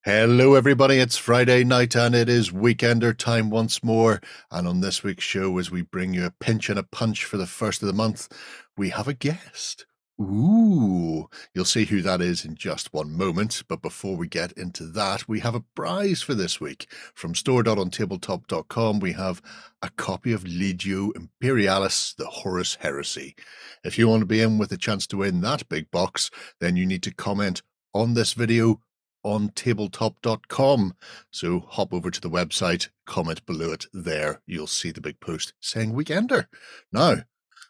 Hello everybody, it's Friday night and it is Weekender time once more. And on this week's show, as we bring you a pinch and a punch for the first of the month, we have a guest. Ooh, you'll see who that is in just one moment. But before we get into that, we have a prize for this week. From store.ontabletop.com, we have a copy of Legio Imperialis, the Horus Heresy. If you want to be in with a chance to win that big box, then you need to comment on this video on tabletop.com. So hop over to the website, comment below it there. You'll see the big post saying Weekender. Now,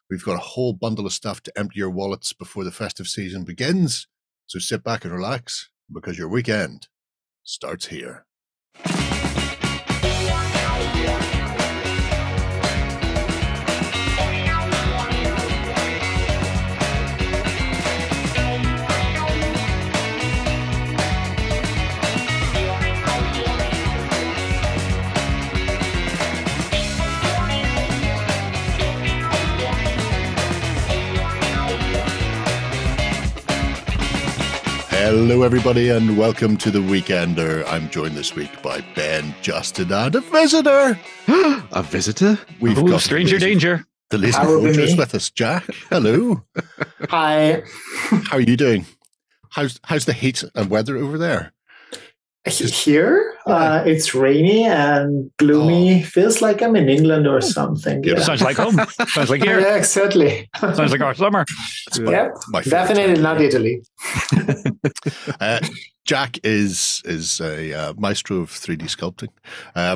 we've got a whole bundle of stuff to empty your wallets before the festive season begins. So sit back and relax because your weekend starts here. Hello everybody and welcome to the Weekender. I'm joined this week by Ben, Justin and a visitor. A visitor? We've got stranger danger. The lazy fortress with us, Jack. Hello. Hi. How are you doing? How's the heat and weather over there? Here, it's rainy and gloomy. Feels like I'm in England or something. Yeah. Sounds like home. Sounds like here. Yeah, exactly. Sounds like our summer. My definitely not Italy. Jack is a maestro of 3D sculpting.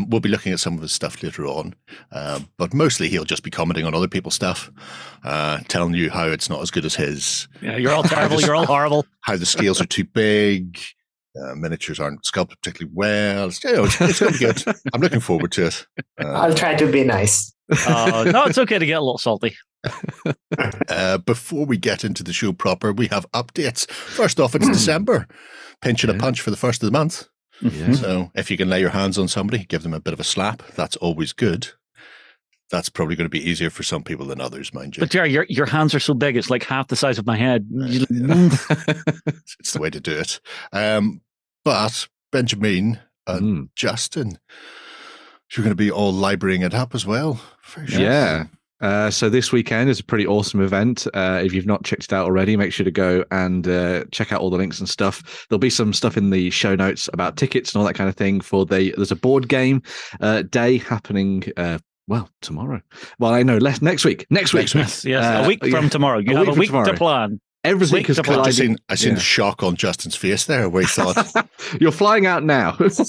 We'll be looking at some of his stuff later on, but mostly he'll just be commenting on other people's stuff, telling you how it's not as good as his. Yeah, you're all terrible. You're all horrible. How the scales are too big. Miniatures aren't sculpted particularly well. It's going to be good. I'm looking forward to it. I'll try to be nice. No, it's okay to get a little salty. Before we get into the show proper, we have updates. First off, it's December. Pinch and a punch for the first of the month. Yeah. So if you can lay your hands on somebody, give them a bit of a slap. That's always good. That's probably going to be easier for some people than others, mind you. But Jerry, your hands are so big, it's like half the size of my head. It's the way to do it. But Benjamin and Justin, you're going to be all librarying it up as well. Sure. Yeah. So this weekend is a pretty awesome event. If you've not checked it out already, make sure to go and check out all the links and stuff. There'll be some stuff in the show notes about tickets and all that kind of thing. There's a board game day happening. Tomorrow. Well, I know next week. Next week. Yes. A week from tomorrow. You have a week to plan. Everything has collided. I seen shock on Justin's face there where he thought, you're flying out now. So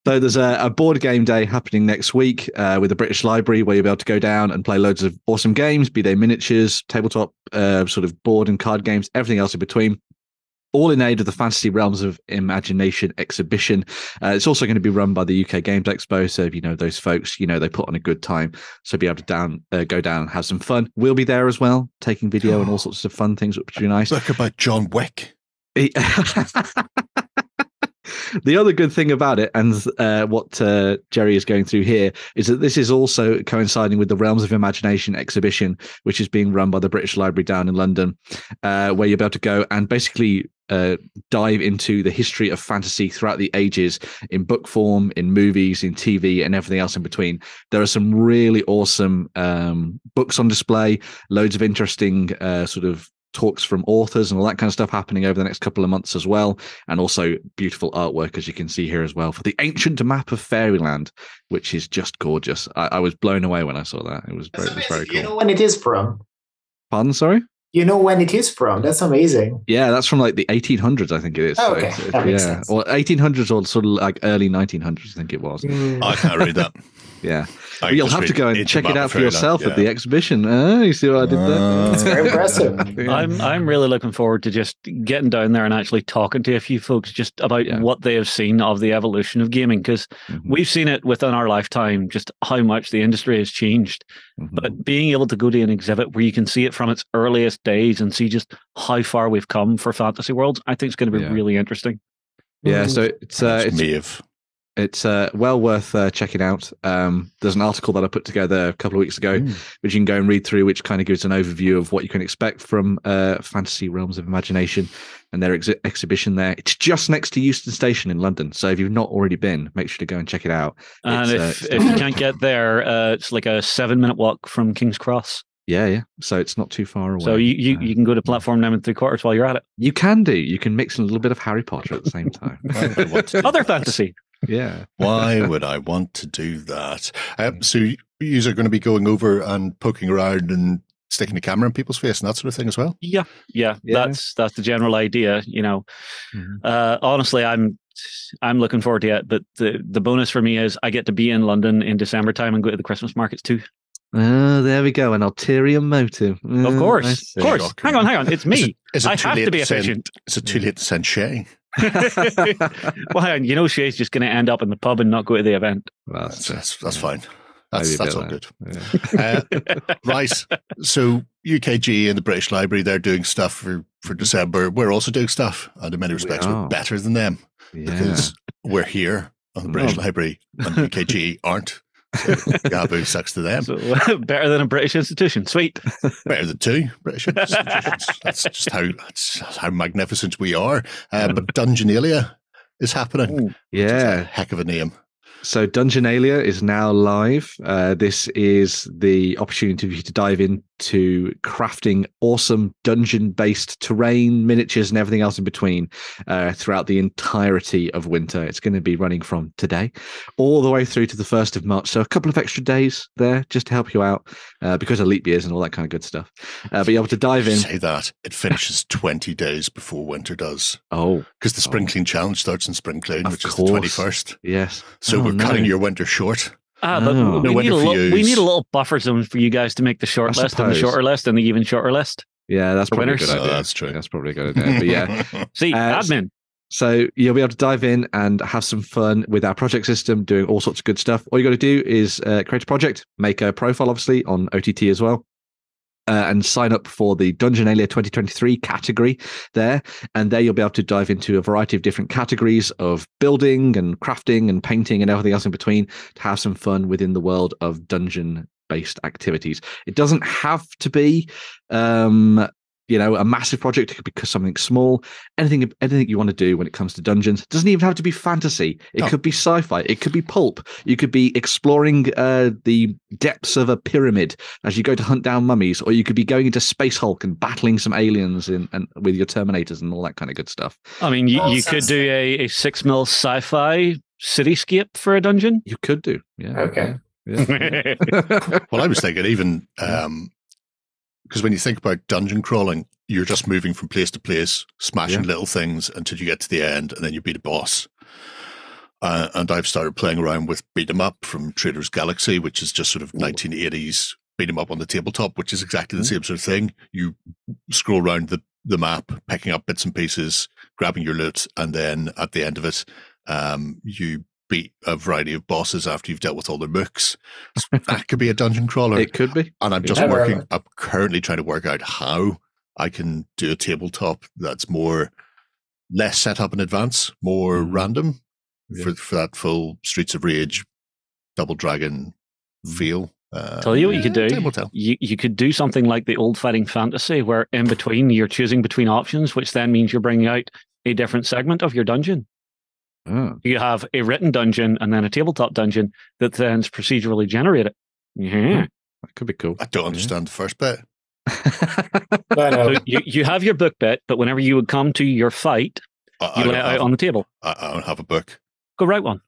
there's a board game day happening next week with the British Library where you'll be able to go down and play loads of awesome games, be they miniatures, tabletop, sort of board and card games, everything else in between. All in aid of the Fantasy Realms of Imagination exhibition. It's also going to be run by the UK Games Expo. So if you know those folks, you know they put on a good time. So be able to go down and have some fun. We'll be there as well, taking video and all sorts of fun things, which would be nice. Talk about John Wick. The other good thing about it, and what Jerry is going through here, is that this is also coinciding with the Realms of Imagination exhibition, which is being run by the British Library down in London, where you'll be able to go and basically dive into the history of fantasy throughout the ages in book form, in movies, in TV, and everything else in between. There are some really awesome books on display, loads of interesting sort of talks from authors and all that kind of stuff happening over the next couple of months as well, and also beautiful artwork, as you can see here as well, for the ancient map of Fairyland, which is just gorgeous. I was blown away when I saw that. It was very cool. You know when it is from? Pardon, sorry? You know when it is from? That's amazing. Yeah, that's from like the 1800s, I think it is. Oh, okay. That makes sense. Or 1800s or sort of like early 1900s, I think it was. I can't read that. Yeah. Well, you'll have to go and check it out for yourself at the exhibition. You see what I did there? It's very impressive. I'm really looking forward to just getting down there and actually talking to a few folks just about what they have seen of the evolution of gaming, because we've seen it within our lifetime, just how much the industry has changed. But being able to go to an exhibit where you can see it from its earliest days and see just how far we've come for fantasy worlds, I think it's going to be really interesting. Yeah, so it's Maeve. It's well worth checking out. There's an article that I put together a couple of weeks ago, which you can go and read through, which kind of gives an overview of what you can expect from Fantasy Realms of Imagination and their exhibition there. It's just next to Euston Station in London. So if you've not already been, make sure to go and check it out. And if you can't get there, it's like a 7-minute walk from King's Cross. Yeah. So it's not too far away. So you can go to Platform 9 3/4 while you're at it. You can do. You can mix in a little bit of Harry Potter at the same time. Other fantasy. Yeah. Why would I want to do that? So you are going to be going over and poking around and sticking the camera in people's face and that sort of thing as well? Yeah. That's the general idea. Honestly, I'm looking forward to it. But the bonus for me is I get to be in London in December time and go to the Christmas markets too. Oh, there we go. An ulterior motive. Of course. Hang on. It's me. I have to be efficient. Is it too late to send Shay? Well, hang on. Shay's just going to end up in the pub and not go to the event. Well, that's fine. That's all good. Yeah. Right. So UKG and the British Library, they're doing stuff for December. We're also doing stuff, and in many respects, we're better than them because we're here on the British Library and UKG aren't. So Gabu sucks to them. So, better than a British institution. Sweet. Better than 2 British institutions. That's just how magnificent we are. But Dungeonalia is happening. Yeah. A heck of a name. So Dungeonalia is now live. This is the opportunity for you to dive into crafting awesome dungeon-based terrain, miniatures, and everything else in between throughout the entirety of winter. It's going to be running from today all the way through to the 1st of March. So a couple of extra days there just to help you out because of leap years and all that kind of good stuff. But you're able to dive in. Say that. It finishes 20 days before winter does. Oh. Because the Spring Clean Challenge starts in Spring Clean, which is the 21st. Yes. So we're cutting your winter short. But we need a little buffer zone for you guys to make the short list and the shorter list and the even shorter list. Yeah, that's probably a good idea. That's true. That's probably a good idea. But yeah. See, admin. So you'll be able to dive in and have some fun with our project system, doing all sorts of good stuff. All you got to do is create a project, make a profile, obviously, on OTT as well. And sign up for the Dungeonalia 2023 category there. And there you'll be able to dive into a variety of different categories of building and crafting and painting and everything else in between to have some fun within the world of dungeon-based activities. It doesn't have to be a massive project. It could be something small. Anything you want to do when it comes to dungeons. It doesn't even have to be fantasy. It could be sci-fi. It could be pulp. You could be exploring the depths of a pyramid as you go to hunt down mummies, or you could be going into Space Hulk and battling some aliens and with your Terminators and all that kind of good stuff. I mean, you could do a 6mm sci-fi cityscape for a dungeon. You could do. Yeah. Okay. Yeah. Well, I was thinking even... because when you think about dungeon crawling, you're just moving from place to place, smashing little things until you get to the end, and then you beat a boss. And I've started playing around with Beat 'em Up from Trader's Galaxy, which is just sort of 1980s Beat 'em Up on the tabletop, which is exactly the same sort of thing. You scroll around the map, picking up bits and pieces, grabbing your loot, and then at the end of it, you beat a variety of bosses after you've dealt with all their mooks. That could be a dungeon crawler. It could be. And I'm currently trying to work out how I can do a tabletop that's less set up in advance, more random for that full Streets of Rage, Double Dragon feel. Tell you what you could do. You could do something like the old Fighting Fantasy, where in between you're choosing between options, which then means you're bringing out a different segment of your dungeon. Oh. You have a written dungeon and then a tabletop dungeon that then is procedurally generated. Yeah. That could be cool. I don't understand the first bit. So you have your book bit, but whenever you would come to your fight, you lay it out on the table. I don't have a book. Go write one.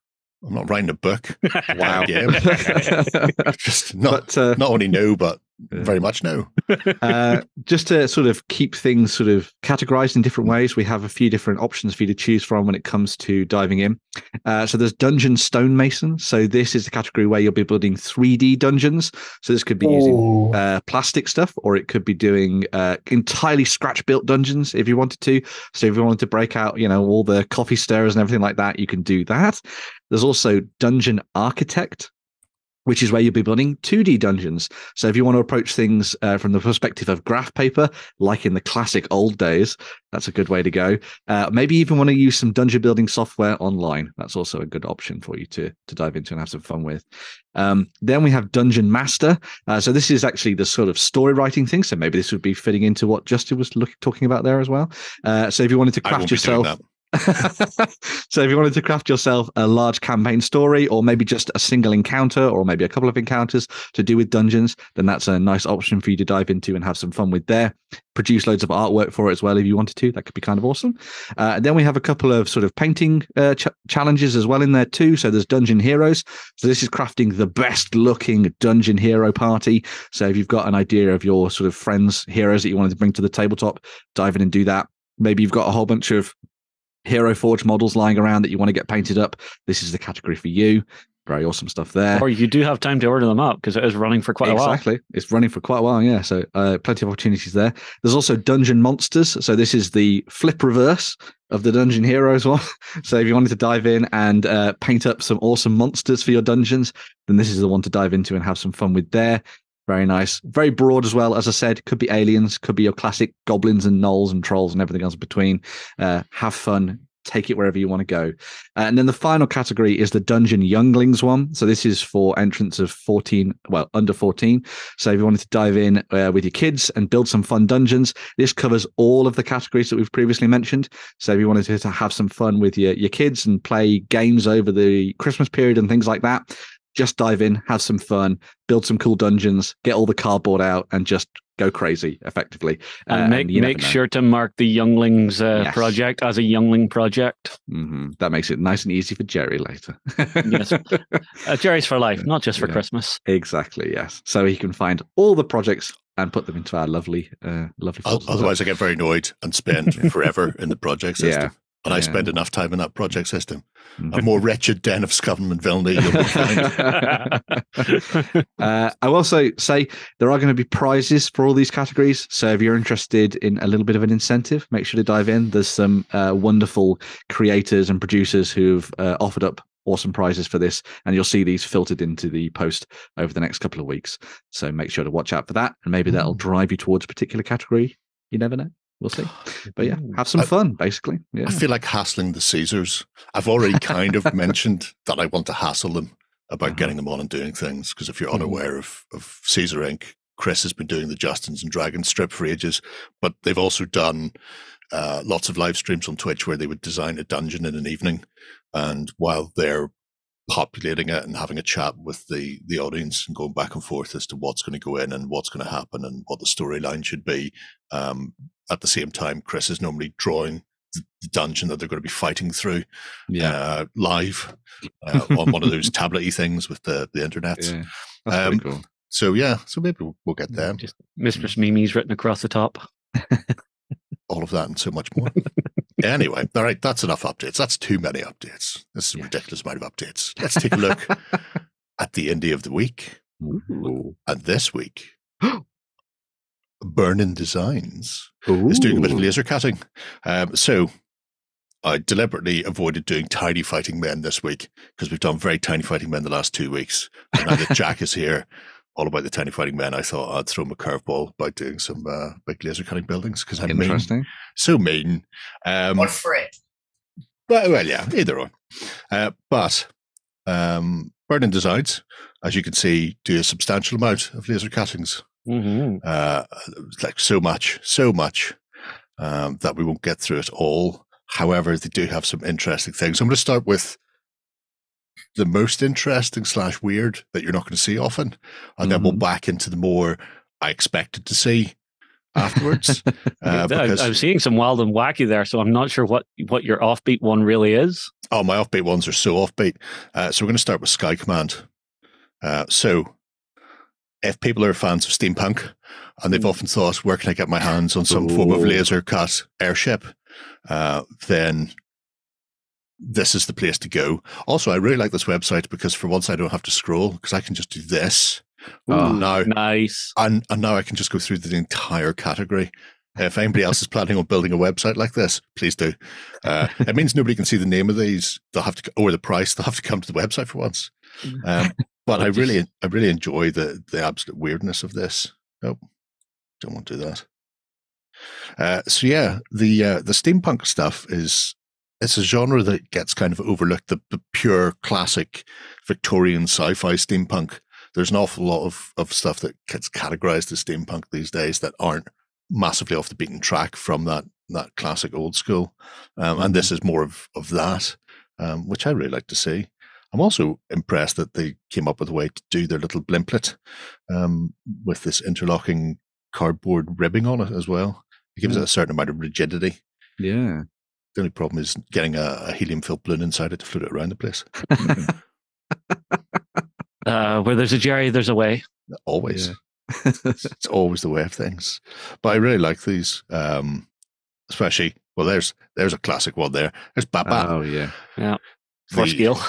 I'm not writing a book. Wow. Just not only no, but very much no. Just to sort of keep things sort of categorized in different ways, we have a few different options for you to choose from when it comes to diving in. So there's Dungeon Stonemason. So this is the category where you'll be building 3D dungeons. So this could be using plastic stuff, or it could be doing entirely scratch-built dungeons if you wanted to. So if you wanted to break out, all the coffee stirrers and everything like that, you can do that. There's also Dungeon Architect. which is where you'll be building 2D dungeons. So if you want to approach things from the perspective of graph paper, like in the classic old days, that's a good way to go. Maybe even want to use some dungeon building software online. That's also a good option for you to dive into and have some fun with. Then we have Dungeon Master. So this is actually the sort of story writing thing. So maybe this would be fitting into what Justin was talking about there as well. So if you wanted to craft yourself... So if you wanted to craft yourself a large campaign story, or maybe just a single encounter, or maybe a couple of encounters to do with dungeons, then that's a nice option for you to dive into and have some fun with there. Produce loads of artwork for it as well if you wanted to. That could be kind of awesome. Then we have a couple of sort of painting challenges as well in there too. So there's Dungeon Heroes. So this is crafting the best looking dungeon hero party. So if you've got an idea of your sort of friends, heroes that you wanted to bring to the tabletop, dive in and do that. Maybe you've got a whole bunch of Hero Forge models lying around that you want to get painted up. This is the category for you. Very awesome stuff there. Or you do have time to order them up because it is running for quite a while. Exactly. It's running for quite a while, yeah. So plenty of opportunities there. There's also Dungeon Monsters. So this is the flip reverse of the Dungeon Heroes one. So if you wanted to dive in and paint up some awesome monsters for your dungeons, then this is the one to dive into and have some fun with there. Very nice. Very broad as well. As I said, could be aliens, could be your classic goblins and gnolls and trolls and everything else between. Have fun. Take it wherever you want to go. And then the final category is the Dungeon Younglings one. So this is for entrants of under 14. So if you wanted to dive in with your kids and build some fun dungeons, this covers all of the categories that we've previously mentioned. So if you wanted to have some fun with your kids and play games over the Christmas period and things like that, just dive in, have some fun, build some cool dungeons, get all the cardboard out, and just go crazy, effectively. And make sure to mark the Younglings project as a Youngling project. Mm-hmm. That makes it nice and easy for Jerry later. Yes, Jerry's for life, not just for Christmas. Exactly, yes. So he can find all the projects and put them into our lovely Otherwise, I get very annoyed and spend forever in the project system. Yeah. And I spend enough time in that project system. A more wretched den of scum and villainy you'll find. I will also say there are going to be prizes for all these categories. So if you're interested in a little bit of an incentive, make sure to dive in. There's some wonderful creators and producers who've offered up awesome prizes for this, and you'll see these filtered into the post over the next couple of weeks. So make sure to watch out for that, and maybe that'll drive you towards a particular category. You never know. We'll see. But yeah, have some fun, basically. Yeah. I feel like hassling the Caesars. I've already kind of mentioned that I want to hassle them about getting them on and doing things, because if you're unaware of Caesar Inc., Chris has been doing the Justins and Dragons strip for ages, but they've also done lots of live streams on Twitch where they would design a dungeon in an evening, and while they're populating it and having a chat with the audience and going back and forth as to what's going to go in and what's going to happen and what the storyline should be. At the same time, Chris is normally drawing the dungeon that they're going to be fighting through live on one of those tablet-y things with the internet. Yeah, that's pretty cool. So maybe we'll get there. Just Mistress Mimi's written across the top. All of that and so much more. Anyway, all right, that's enough updates. That's too many updates. This is a ridiculous amount of updates. Let's take a look at the indie of the week. Ooh. And this week, Burning Designs is doing a bit of laser cutting. So I deliberately avoided doing Tiny Fighting Men this week because we've done very Tiny Fighting Men the last 2 weeks. And now that Jack is here, all about the Tiny Fighting Men, I thought I'd throw him a curveball by doing some big laser cutting buildings because I'm mean. So mean. Or for it. Well, yeah, either or. But Burning Designs, as you can see, do a substantial amount of laser cuttings. Like so much that we won't get through it all. However, they do have some interesting things. I'm going to start with the most interesting / weird that you're not going to see often, and then we'll back into the more I expected to see afterwards. I'm seeing some wild and wacky there, so I'm not sure what your offbeat one really is. Oh, my offbeat ones are so offbeat. So we're going to start with Sky Command. So if people are fans of steampunk and they've often thought, where can I get my hands on some form of laser cut airship, then this is the place to go. Also, I really like this website because for once I don't have to scroll because I can just do this. Now, nice. And now I can just go through the entire category. If anybody else is planning on building a website like this, please do. It means nobody can see the name of these. They'll have to, or the price. They'll have to come to the website for once. But I really enjoy the absolute weirdness of this. Oh, don't want to do that. So yeah, the steampunk stuff it's a genre that gets kind of overlooked. The pure classic Victorian sci-fi steampunk. There's an awful lot of stuff that gets categorized as steampunk these days that aren't massively off the beaten track from that classic old school. And this is more of that, which I really like to see. I'm also impressed that they came up with a way to do their little blimplet with this interlocking cardboard ribbing on it as well. It gives it a certain amount of rigidity. Yeah. The only problem is getting a helium-filled balloon inside it to float it around the place. Where there's a Jerry, there's a way. Always. Yeah. It's always the way of things. But I really like these, especially, well, there's a classic one there. There's Bat-Bat. Oh, yeah. Yeah. For scale.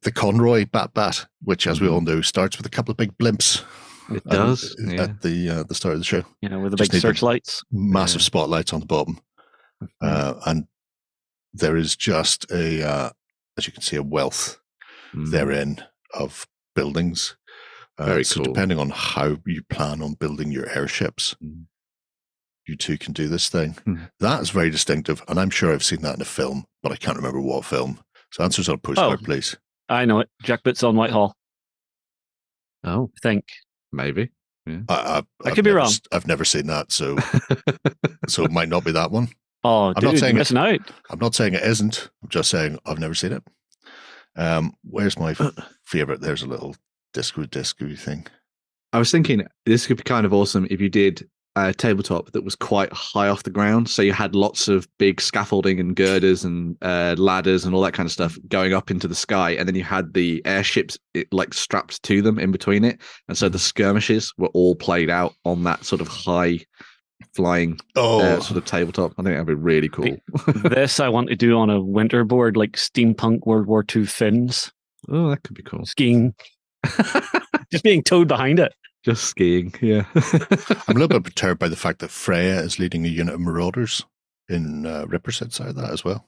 The Conroy Bat-Bat, which, as we all know, starts with a couple of big blimps. It does. At the start of the show. Yeah, with the big searchlights. Massive spotlights on the bottom. And there is just as you can see, a wealth therein of buildings. Very so cool. Depending on how you plan on building your airships, you too can do this thing. That is very distinctive, and I'm sure I've seen that in a film, but I can't remember what film. So answers on a postcard, please. I know it. Jackboots on Whitehall. Oh, I think. Maybe. Yeah. I could be wrong. I've never seen that, so it might not be that one. Oh, I'm not saying you're missing out. I'm not saying it isn't. I'm just saying I've never seen it. Where's my favorite? There's a little disco thing. I was thinking this could be kind of awesome if you did a tabletop that was quite high off the ground. So you had lots of big scaffolding and girders and ladders and all that kind of stuff going up into the sky. And then you had the airships strapped to them in between it. And so the skirmishes were all played out on that sort of high flying sort of tabletop. I think that'd be really cool. This I want to do on a winter board, like steampunk World War II Finns. Oh, that could be cool. Skiing. Just being towed behind it. Just skiing, yeah. I'm a little bit perturbed by the fact that Freya is leading a unit of marauders in Ripper's side of that as well.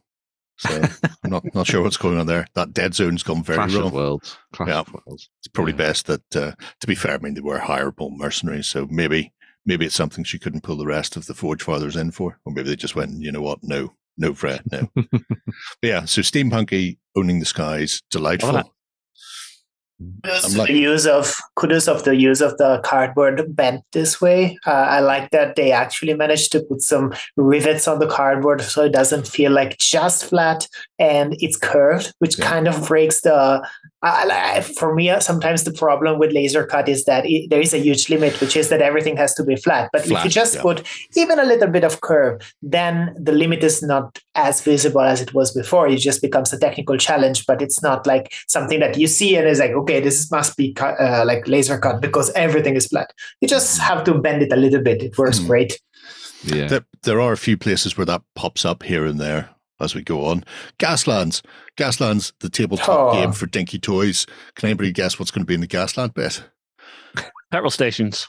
So I'm not sure what's going on there. That dead zone's gone very Clash wrong. Of Worlds. Clash of Worlds. It's probably best that, to be fair, I mean, they were hireable mercenaries, so maybe it's something she couldn't pull the rest of the Forge Fathers in for. Or maybe they just went, you know what, no Freya, no. But yeah, so steampunky, owning the skies, delightful. Kudos of the use of the cardboard bent this way. I like that they actually managed to put some rivets on the cardboard so it doesn't feel like just flat and it's curved, which kind of breaks the. For me, sometimes the problem with laser cut is that there is a huge limit, which is that everything has to be flat. But if you just put even a little bit of curve, then the limit is not as visible as it was before. It just becomes a technical challenge, but it's not like something that you see and is like, okay, this must be like laser cut because everything is flat. You just have to bend it a little bit. It works great. Yeah, there are a few places where that pops up here and there as we go on. Gaslands, the tabletop game for dinky toys. Can anybody guess what's going to be in the Gasland bit? Petrol stations.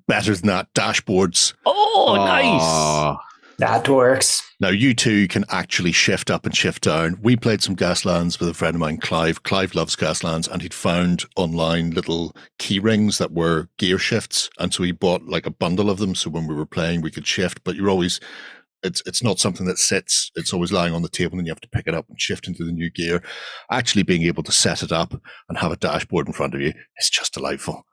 Better than that, dashboards. Oh, nice. That works. Now, you two can actually shift up and shift down. We played some Gaslands with a friend of mine, Clive. Clive loves Gaslands, and he'd found online little key rings that were gear shifts. And so he bought like a bundle of them. So when we were playing, we could shift, but you're always, it's not something that sits. It's always lying on the table and you have to pick it up and shift into the new gear. Actually being able to set it up and have a dashboard in front of you is just delightful.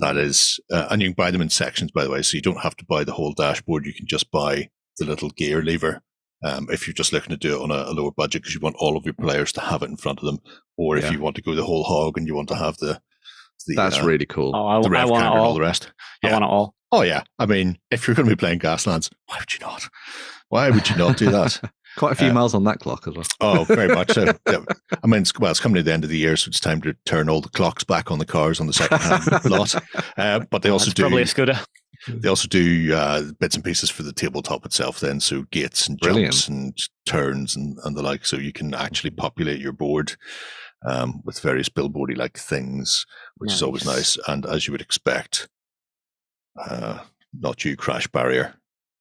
That is, and you can buy them in sections, by the way. So you don't have to buy the whole dashboard. You can just buy the little gear lever if you're just looking to do it on a lower budget because you want all of your players to have it in front of them, or if you want to go the whole hog and you want to have the that's really cool. The rev counter and all the rest. I want it all. Oh yeah, I mean, if you're going to be playing Gaslands, why would you not? Why would you not do that? Quite a few miles on that clock as well. Oh, very much so. Yeah. I mean, it's coming to the end of the year, so it's time to turn all the clocks back on the cars on the second-hand lot. But they also do probably a Skoda. They also do bits and pieces for the tabletop itself then, so gates and jumps and turns and the like, so you can actually populate your board with various billboardy-like things, which is always nice. And as you would expect, not you, Crash Barrier.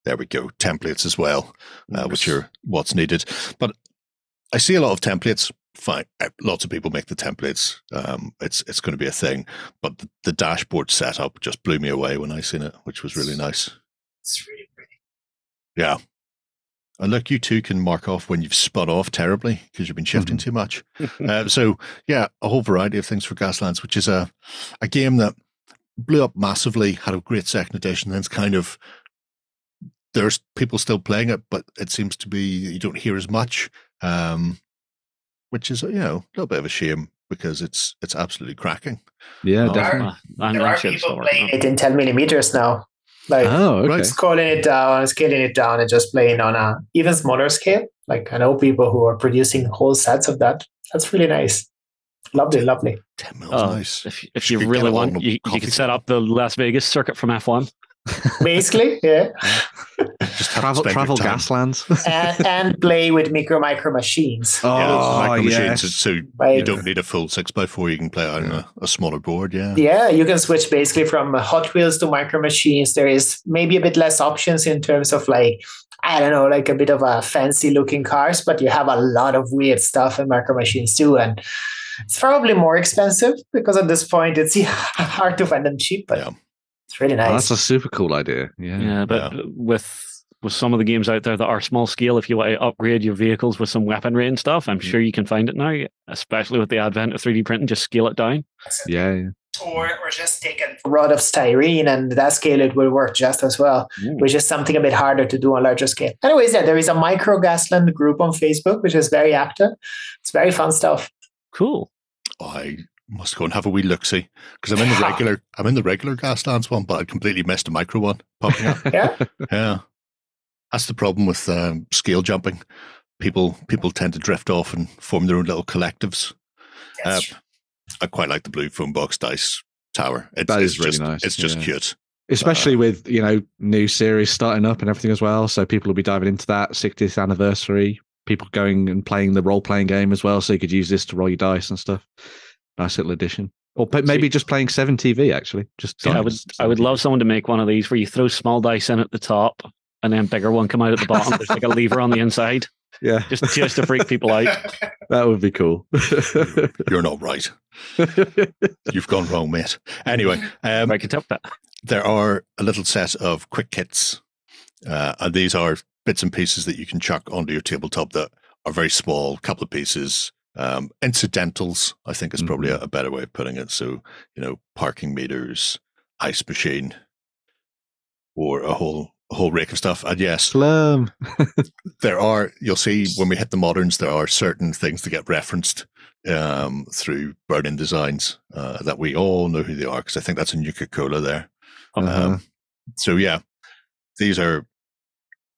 There we go. Templates as well, which are what's needed. But I see a lot of templates fine. Lots of people make the templates. It's going to be a thing, but the dashboard setup just blew me away when I seen it, which was really nice. It's really pretty. Yeah. And look, you too can mark off when you've spun off terribly because you've been shifting too much. So yeah, a whole variety of things for Gaslands, which is a game that blew up massively, had a great second edition, and it's kind of, there's people still playing it, but it seems to be, you don't hear as much, which is, a little bit of a shame because it's absolutely cracking. Yeah, definitely. There are people playing it in 10 millimeters now. Like, okay. scaling it down, and just playing on a even smaller scale. Like, I know people who are producing whole sets of that. That's really nice. Lovely. 10 mils, nice. If you really want, you can set up the Las Vegas circuit from F1. Basically, yeah. Just travel Gaslands and play with micro machines. Micro machines. Yes. So you don't need a full 6x4. You can play it on a smaller board. Yeah, you can switch basically from Hot Wheels to micro machines. There is maybe a bit less options in terms of like a bit of a fancy looking cars, but you have a lot of weird stuff in micro machines too, and it's probably more expensive because at this point it's hard to find them cheap, but it's really nice. That's a super cool idea. But with some of the games out there that are small scale, if you want to upgrade your vehicles with some weaponry and stuff, I'm sure you can find it now, especially with the advent of 3D printing. Just scale it down. Yeah. Or just take a rod of styrene, and that scale it will work just as well, which is something a bit harder to do on larger scale. Anyways, there is a micro Gasland group on Facebook, which is very active. It's very fun stuff. Cool. I must go and have a wee look-see because I'm in the regular Gaslands one, but I completely missed a micro one popping up. Yeah. That's the problem with scale jumping. People tend to drift off and form their own little collectives. I quite like the blue foam box dice tower. That is really nice. It's just cute. Especially with, new series starting up and everything as well. So people will be diving into that 60th anniversary. People going and playing the role-playing game as well. So you could use this to roll your dice and stuff. Nice little addition. Or maybe just playing 7TV, actually. I would love someone to make one of these where you throw small dice in at the top and then bigger one come out at the bottom. There's like a lever on the inside. Yeah. Just to freak people out. That would be cool. You're not right. You've gone wrong, mate. Anyway, I can tell that. There are a little set of quick kits. And these are bits and pieces that you can chuck onto your tabletop that are very small, couple of pieces. Incidentals, I think is probably a better way of putting it. So, parking meters, ice machine, or a whole rake of stuff. And yes, you'll see when we hit the moderns, there are certain things that get referenced through burn-in designs that we all know who they are, because I think that's a Nuka-Cola there. So yeah, these are,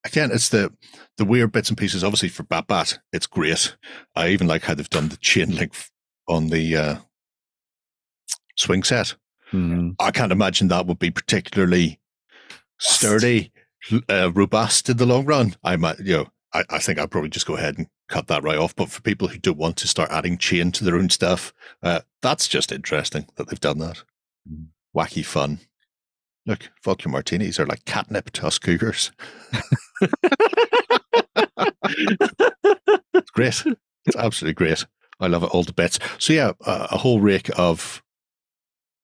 again, it's the weird bits and pieces. Obviously for Bat, it's great. I even like how they've done the chain link on the swing set. I can't imagine that would be particularly sturdy, robust in the long run. I think I'd probably just go ahead and cut that right off. But for people who don't want to start adding chain to their own stuff, that's just interesting that they've done that. Wacky fun. Look, vodka martinis are like catnip to us cougars. It's great. It's absolutely great. I love it all to bits. So yeah, a whole rake of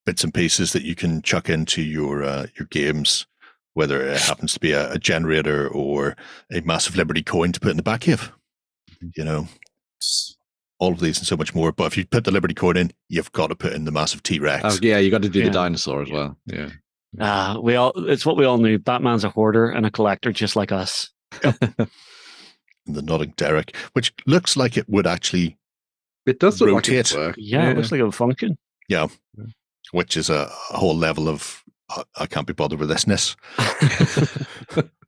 bits and pieces that you can chuck into your games, whether it happens to be a generator or a massive Liberty coin to put in the back cave. All of these and so much more. But if you put the Liberty coin in, you've got to put in the massive T-Rex. Oh, yeah, you got to do the dinosaur as well. Yeah. It's what we all knew. Batman's a hoarder and a collector just like us. Yep. The nodding Derek, which looks like it would actually rotate. It looks like it would function. Yeah. Which is a whole level of I can't be bothered with thisness.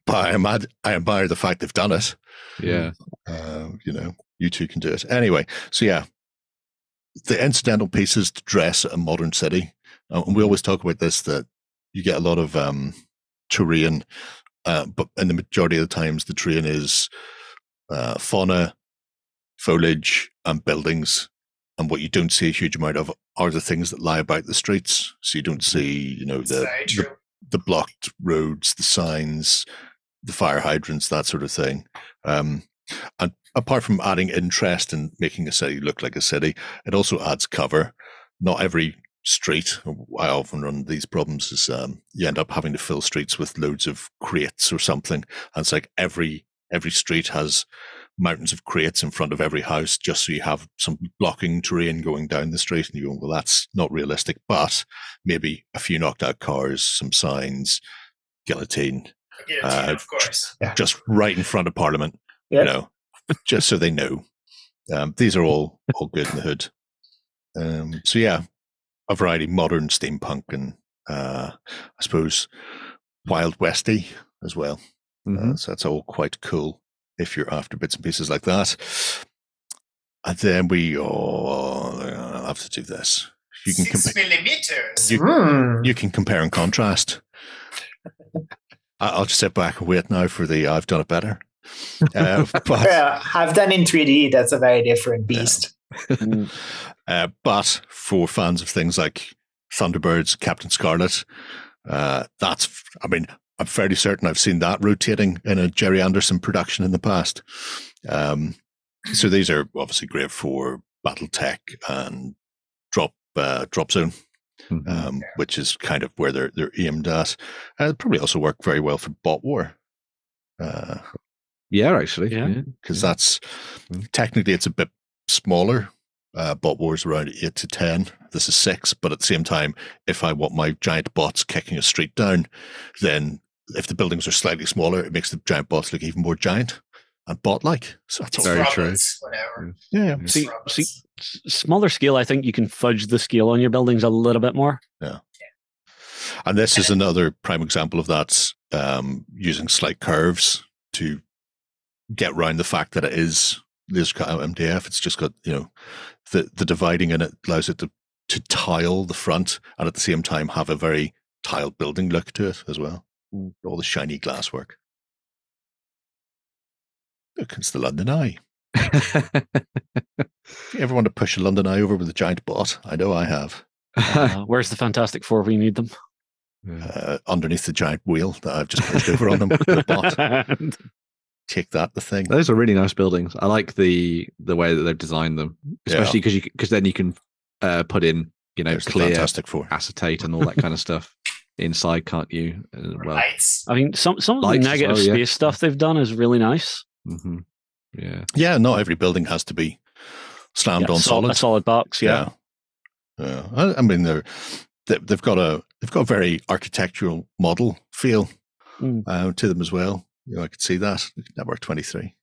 But I admire the fact they've done it. Yeah. You two can do it. Anyway, so yeah, the incidental pieces to dress a modern city. And we always talk about this, that you get a lot of terrain, but in the majority of the times the terrain is fauna, foliage, and buildings. And what you don't see a huge amount of are the things that lie about the streets. So you don't see, the blocked roads, the signs, the fire hydrants, that sort of thing. And apart from adding interest and making a city look like a city, it also adds cover. Not every street, I often run these problems, is you end up having to fill streets with loads of crates or something. And it's like every street has mountains of crates in front of every house, just so you have some blocking terrain going down the street. And you go, well, that's not realistic, but maybe a few knocked out cars, some signs, guillotine, of course, just right in front of Parliament, just so they know. These are all good in the hood. So yeah, a variety, modern, steampunk, and I suppose Wild Westy as well. So that's all quite cool if you're after bits and pieces like that. And then I'll have to do this. You can 6 millimeters. You can compare and contrast. I'll just sit back and wait now for the I've done it better. But I've done in 3D. That's a very different beast. But for fans of things like Thunderbirds, Captain Scarlet, I'm fairly certain I've seen that rotating in a Jerry Anderson production in the past. So these are obviously great for BattleTech and Drop Zone, which is kind of where they're aimed at. Probably also work very well for Bot War. Because that's technically it's a bit smaller. Bot War is around 8 to 10. This is 6, but at the same time, if I want my giant bots kicking a street down, then if the buildings are slightly smaller, it makes the giant bots look even more giant and bot-like. So that's very true. Whatever. Yeah. See, smaller scale, I think you can fudge the scale on your buildings a little bit more. Yeah. And this is another prime example of that, using slight curves to get around the fact that it is laser cut out MDF. It's just got, the dividing in it allows it to tile the front and at the same time have a very tiled building look to it as well. All the shiny glasswork. Look, it's the London Eye. You ever want to push a London Eye over with a giant bot? I know I have. Where's the Fantastic Four we need them? Underneath the giant wheel that I've just pushed over on them with a bot. Take that, the thing. Those are really nice buildings. I like the way that they've designed them, especially because then you can put in clear Fantastic Four acetate and all that kind of stuff inside, can't you? Well, Lights. I mean, some of the negative space stuff they've done is really nice. Yeah. Not every building has to be slammed on solid. A solid box. Yeah. I mean, they've got a very architectural model feel to them as well. I could see that. Network 23.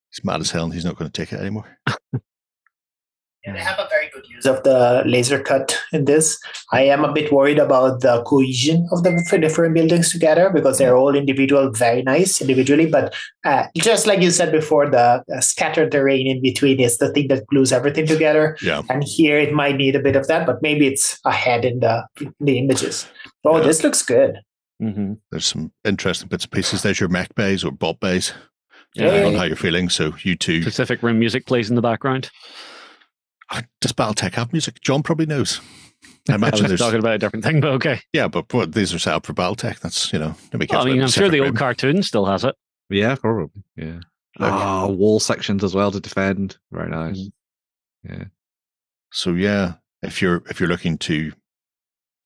He's mad as hell and he's not going to take it anymore. Yeah, they have a very good use of the laser cut in this. I am a bit worried about the cohesion of the different buildings together because they're all very nice individually. But just like you said before, the scattered terrain in between is the thing that glues everything together. Yeah. And here it might need a bit of that, but maybe it's ahead in the images. Oh, this looks good. There's some interesting bits and pieces. There's your mech bays or bot bays, depending on how you're feeling. So you too. Pacific Rim music plays in the background. Does BattleTech have music? John probably knows. I imagine was talking about a different thing, but okay. Yeah, but these are set up for BattleTech. That's nobody cares. I'm sure the old cartoon still has it. Yeah, probably. Yeah. Wall sections as well to defend. Very nice. Yeah. So yeah, if you're looking to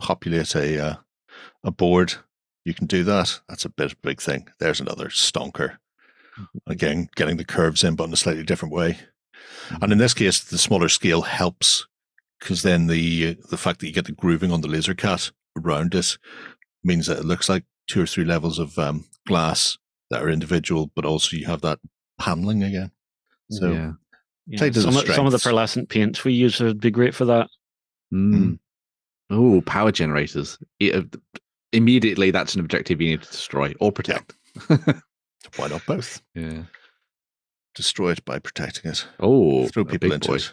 populate a board, you can do that. That's a big thing. There's another stonker. Again, getting the curves in, but in a slightly different way. And in this case, the smaller scale helps because then the fact that you get the grooving on the laser cut around it means that it looks like 2 or 3 levels of glass that are individual, but also you have that paneling again. So some of the pearlescent paints we use would be great for that. Oh, power generators. Immediately, that's an objective you need to destroy or protect. Why not both? Yeah. Destroy it by protecting it. Oh, throw people into it.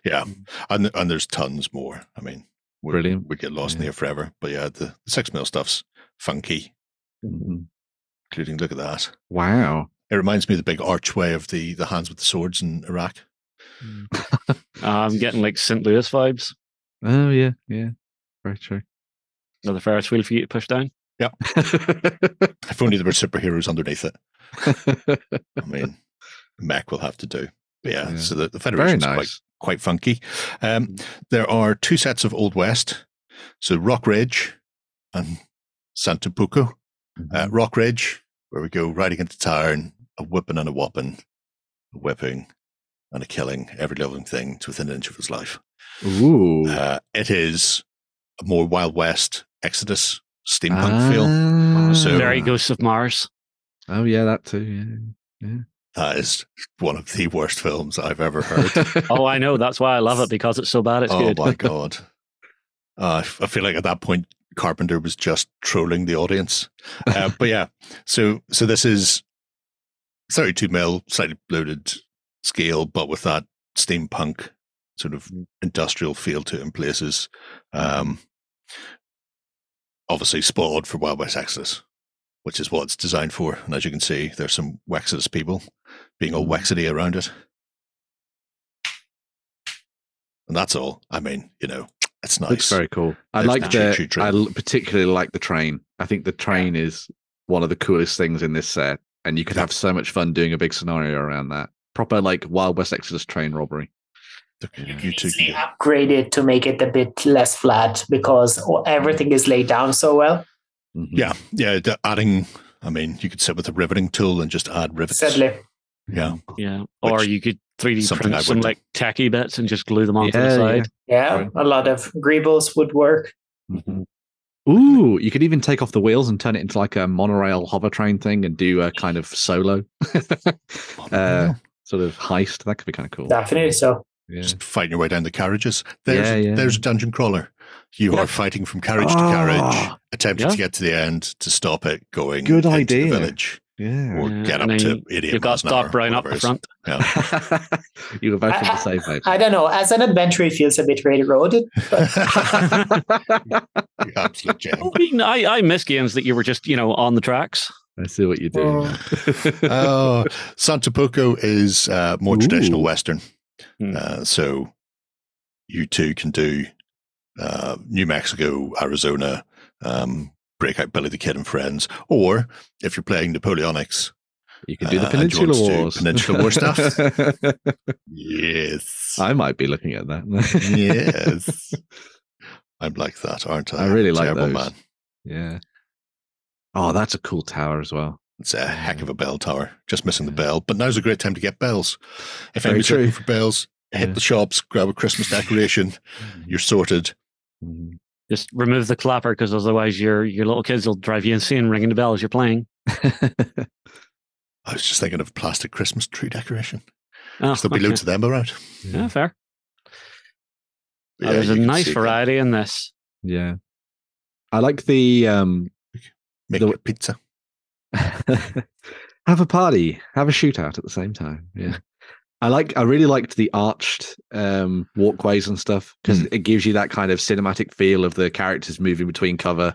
Yeah, and there's tons more. I mean, brilliant. We get lost in here forever. But yeah, the 6mm stuff's funky, including look at that. Wow, it reminds me of the big archway of the hands with the swords in Iraq. I'm getting like St. Louis vibes. Oh yeah, very true. Another Ferris wheel for you to push down. Yeah. If only there were superheroes underneath it. I mean. mech will have to do. But yeah, so the Federation's nice. quite funky. There are 2 sets of Old West. So Rock Ridge and Santapuco. Rock Ridge, where we go riding into town, a whipping and a whopping, a whipping and a killing every living thing to within an inch of his life. Ooh. It is a more Wild West Exodus steampunk feel. So very Ghosts of Mars. Oh yeah, that too. Yeah. That is one of the worst films I've ever heard. Oh, I know. That's why I love it, because it's so bad it's good. Oh my God. I feel like at that point, Carpenter was just trolling the audience. But yeah, so this is 32mm, slightly bloated scale, but with that steampunk sort of industrial feel to it in places. Obviously spot on for Wild West Exodus, which is what it's designed for. And as you can see, there's some Wexodus people being all Wexity around it. And that's all. I mean, it's nice. Looks very cool. I particularly like the train. I think the train is one of the coolest things in this set. And you could have so much fun doing a big scenario around that. Proper like Wild West Exodus train robbery. You can easily upgrade it to make it a bit less flat because everything is laid down so well. Yeah. Adding, I mean, you could sit with a riveting tool and just add rivets. Sadly. Yeah. Or you could 3D print some like tacky bits and just glue them onto the side. Yeah, a lot of greebles would work. Ooh, you could even take off the wheels and turn it into like a monorail hover train thing and do a kind of solo sort of heist. That could be kind of cool. Definitely so. Yeah. Just fighting your way down the carriages. There's a dungeon crawler. You are fighting from carriage to carriage, attempting to get to the end to stop it going Good into idea. the village. Yeah. Or get up to 88 You've got Doc Brown up the front. Yeah. You were both on the same page. I don't know. As an adventure, it feels a bit railroaded. Absolute gem. I mean, I miss games that you were just, on the tracks. I see what you do. Santapuco is more traditional Western. So you two can do New Mexico, Arizona, break out Billy the Kid and Friends, or if you're playing Napoleonics, you can do the Peninsula Wars. Peninsula War stuff. Yes. I might be looking at that. Yes. I'm like that, aren't I? I really like Terrible those. Man. Yeah. Oh, that's a cool tower as well. It's a heck of a bell tower. Just missing the bell. But now's a great time to get bells. If Very anybody's true. looking for bells, hit the shops, grab a Christmas decoration. You're sorted. Just remove the clapper, because otherwise your little kids will drive you insane ringing the bell as you're playing. I was just thinking of plastic Christmas tree decoration. Oh, There'll be loads of them around. Yeah, fair. Yeah, There's a you can nice see variety in this. Yeah. I like the Make a pizza. have a party, have a shootout at the same time. Yeah. I really liked the arched walkways and stuff, because it gives you that kind of cinematic feel of the characters moving between cover,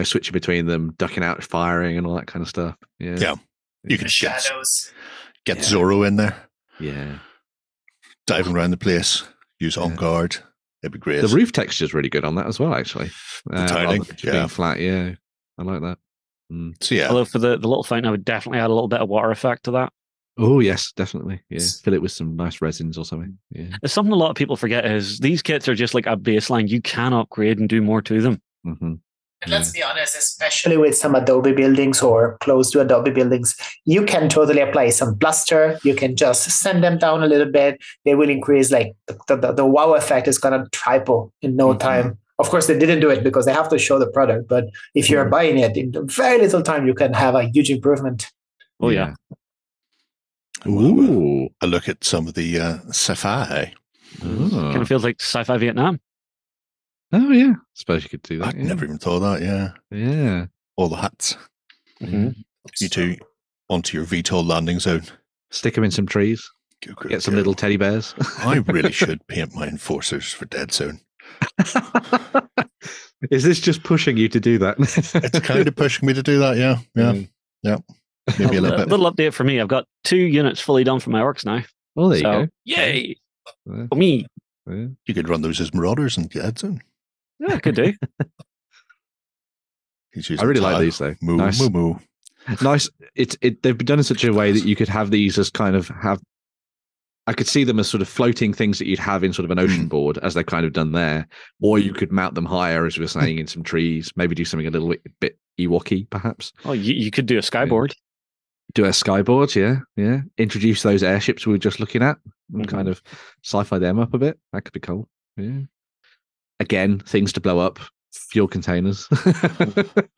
switching between them, ducking out, firing, and all that kind of stuff. Yeah. You can Shadows. get Zorro in there. Yeah. Diving around the place. Use On Guard. It'd be great. The roof texture is really good on that as well, actually. The tiling, being flat, yeah. I like that. So yeah. Although for the little fountain, I would definitely add a little bit of water effect to that. Oh, yes, definitely. Yeah. Fill it with some nice resins or something. Yeah. There's something a lot of people forget is these kits are just like a baseline. You can upgrade and do more to them. Mm-hmm. And let's be honest, especially with some Adobe buildings or close to Adobe buildings, you can totally apply some bluster. You can just send them down a little bit. They will increase, like the wow effect is going to triple in no time. Of course, they didn't do it because they have to show the product. But if you're buying it in very little time, you can have a huge improvement. Oh, yeah. Ooh. A look at some of the Sci-Fi. Kind of feels like Sci-Fi Vietnam. Oh, yeah. Suppose you could do that. I'd never even thought of that, yeah. Yeah. All the hats. Mm-hmm. You two onto your VTOL landing zone. Stick them in some trees. Get some little teddy bears. I really should paint my enforcers for Dead Zone. Is this just pushing you to do that? It's kind of pushing me to do that, yeah. Maybe a little bit. Little update for me. I've got 2 units fully done for my orcs now. Oh, there you go. Yay! Yeah. For me. Yeah. You could run those as Marauders in Dead Zone. Yeah, I could do. I really like these, though. Moo, Nice. moo, moo. nice. They've been done in such a way that you could have these as kind of have. I could see them as sort of floating things that you'd have in sort of an ocean board, as they're kind of done there, or you could mount them higher, as we were saying, in some trees. Maybe do something a little bit Ewoky, perhaps. Oh, you could do a skyboard. Do a skyboard, yeah. Introduce those airships we were just looking at, and kind of sci-fi them up a bit. That could be cool. Yeah. Again, things to blow up. Fuel containers.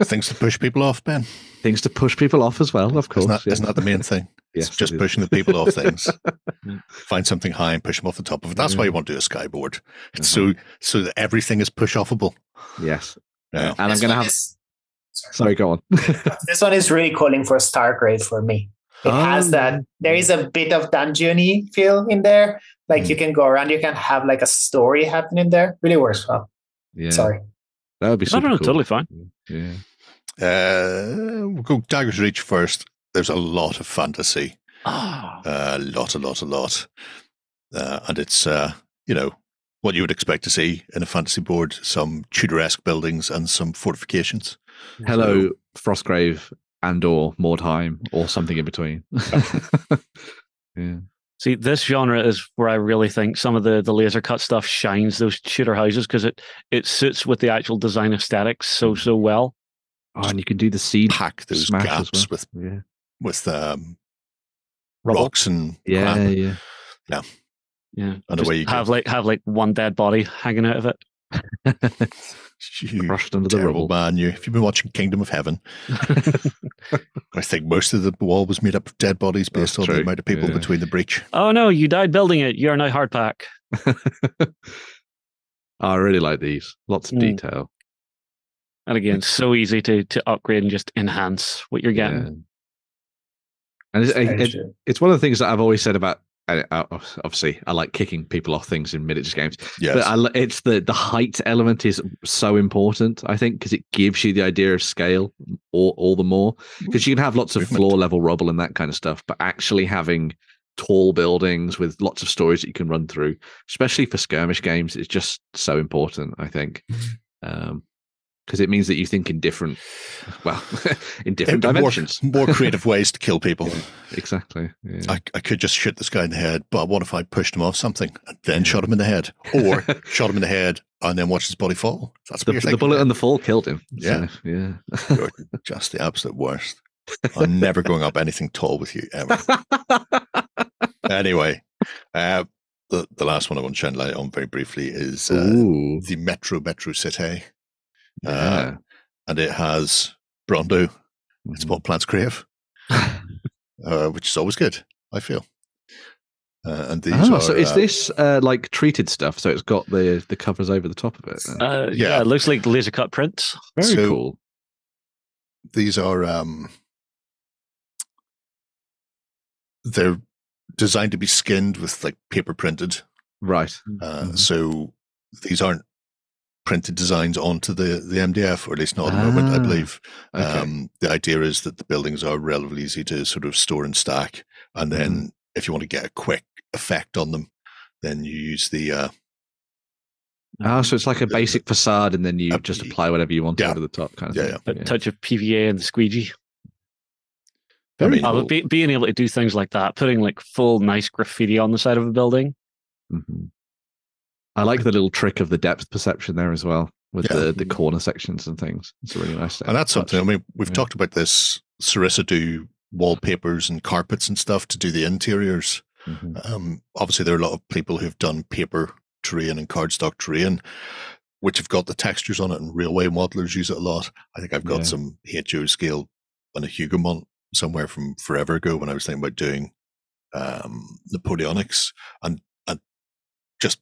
Things to push people off, Ben. Things to push people off as well, of course. Isn't that the main thing? Yes, it's just pushing the people off things. Find something high and push them off the top of it. That's why you want to do a skyboard. It's so that everything is push-offable. Yes. Yeah. And I'm going to have... Sorry, go on. This one is really calling for Stargrave for me. It has that. There is a bit of dungeon-y feel in there. Like you can go around, you can have like a story happening there. Really works well. Yeah. Sorry. That would be super cool. Totally fine. Yeah. We'll go Dagger's Reach first. There's a lot of fantasy. A lot. And it's, what you would expect to see in a fantasy board, some Tudor-esque buildings and some fortifications. Hello, Frostgrave and or Mordheim or something in between. Yeah. See, this genre is where I really think some of the laser cut stuff shines those Tudor houses because it suits with the actual design aesthetics so well. Oh, and you can do the seed pack those smash gaps as well. with rocks and yeah. And away you have like one dead body hanging out of it. Crushed under the rubble. Man, if you've been watching Kingdom of Heaven, I think most of the wall was made up of dead bodies based on the amount of people between the breach. Oh no, you died building it. You're now hardpack. I really like these. Lots of detail. And again, so easy to upgrade and just enhance what you're getting. And it's one of the things that I've always said about. Obviously, I like kicking people off things in miniatures games. Yes. But it's the height element is so important, I think, because it gives you the idea of scale all the more. Because you can have lots of floor level rubble and that kind of stuff, but actually having tall buildings with lots of stories that you can run through, especially for skirmish games, is just so important, I think. Because it means that you think in different dimensions. More creative ways to kill people. Yeah, exactly. Yeah. I could just shoot this guy in the head, but what if I pushed him off something and then shot him in the head? Or shot him in the head and then watched his body fall? That's what the bullet and the fall killed him. Yeah. So, yeah. You're just the absolute worst. I'm never going up anything tall with you, ever. Anyway, the last one I want to shine light on very briefly is the Metro City. Yeah. And it has Brondo. It's what plants crave, which is always good, I feel. And these are, so is this like treated stuff? So it's got the covers over the top of it. It looks like laser cut prints. Very cool. These are they're designed to be skinned with like paper printed, right? So these aren't printed designs onto the MDF, or at least not at the moment, I believe. Okay. The idea is that the buildings are relatively easy to sort of store and stack, and then if you want to get a quick effect on them, then you use the so it's like a basic facade, and then you just apply whatever you want over the top, kind of thing. A touch of PVA and the squeegee. Very cool. Being able to do things like that, putting like full nice graffiti on the side of a building. I like the little trick of the depth perception there as well, with the corner sections and things. It's a really nice. And that's something. I mean, we've talked about this. Sarissa do wallpapers and carpets and stuff to do the interiors. Obviously, there are a lot of people who've done paper terrain and cardstock terrain, which have got the textures on it, and railway modelers use it a lot. I think I've got some HO scale and a Hugomont somewhere from forever ago when I was thinking about doing Napoleonics, and just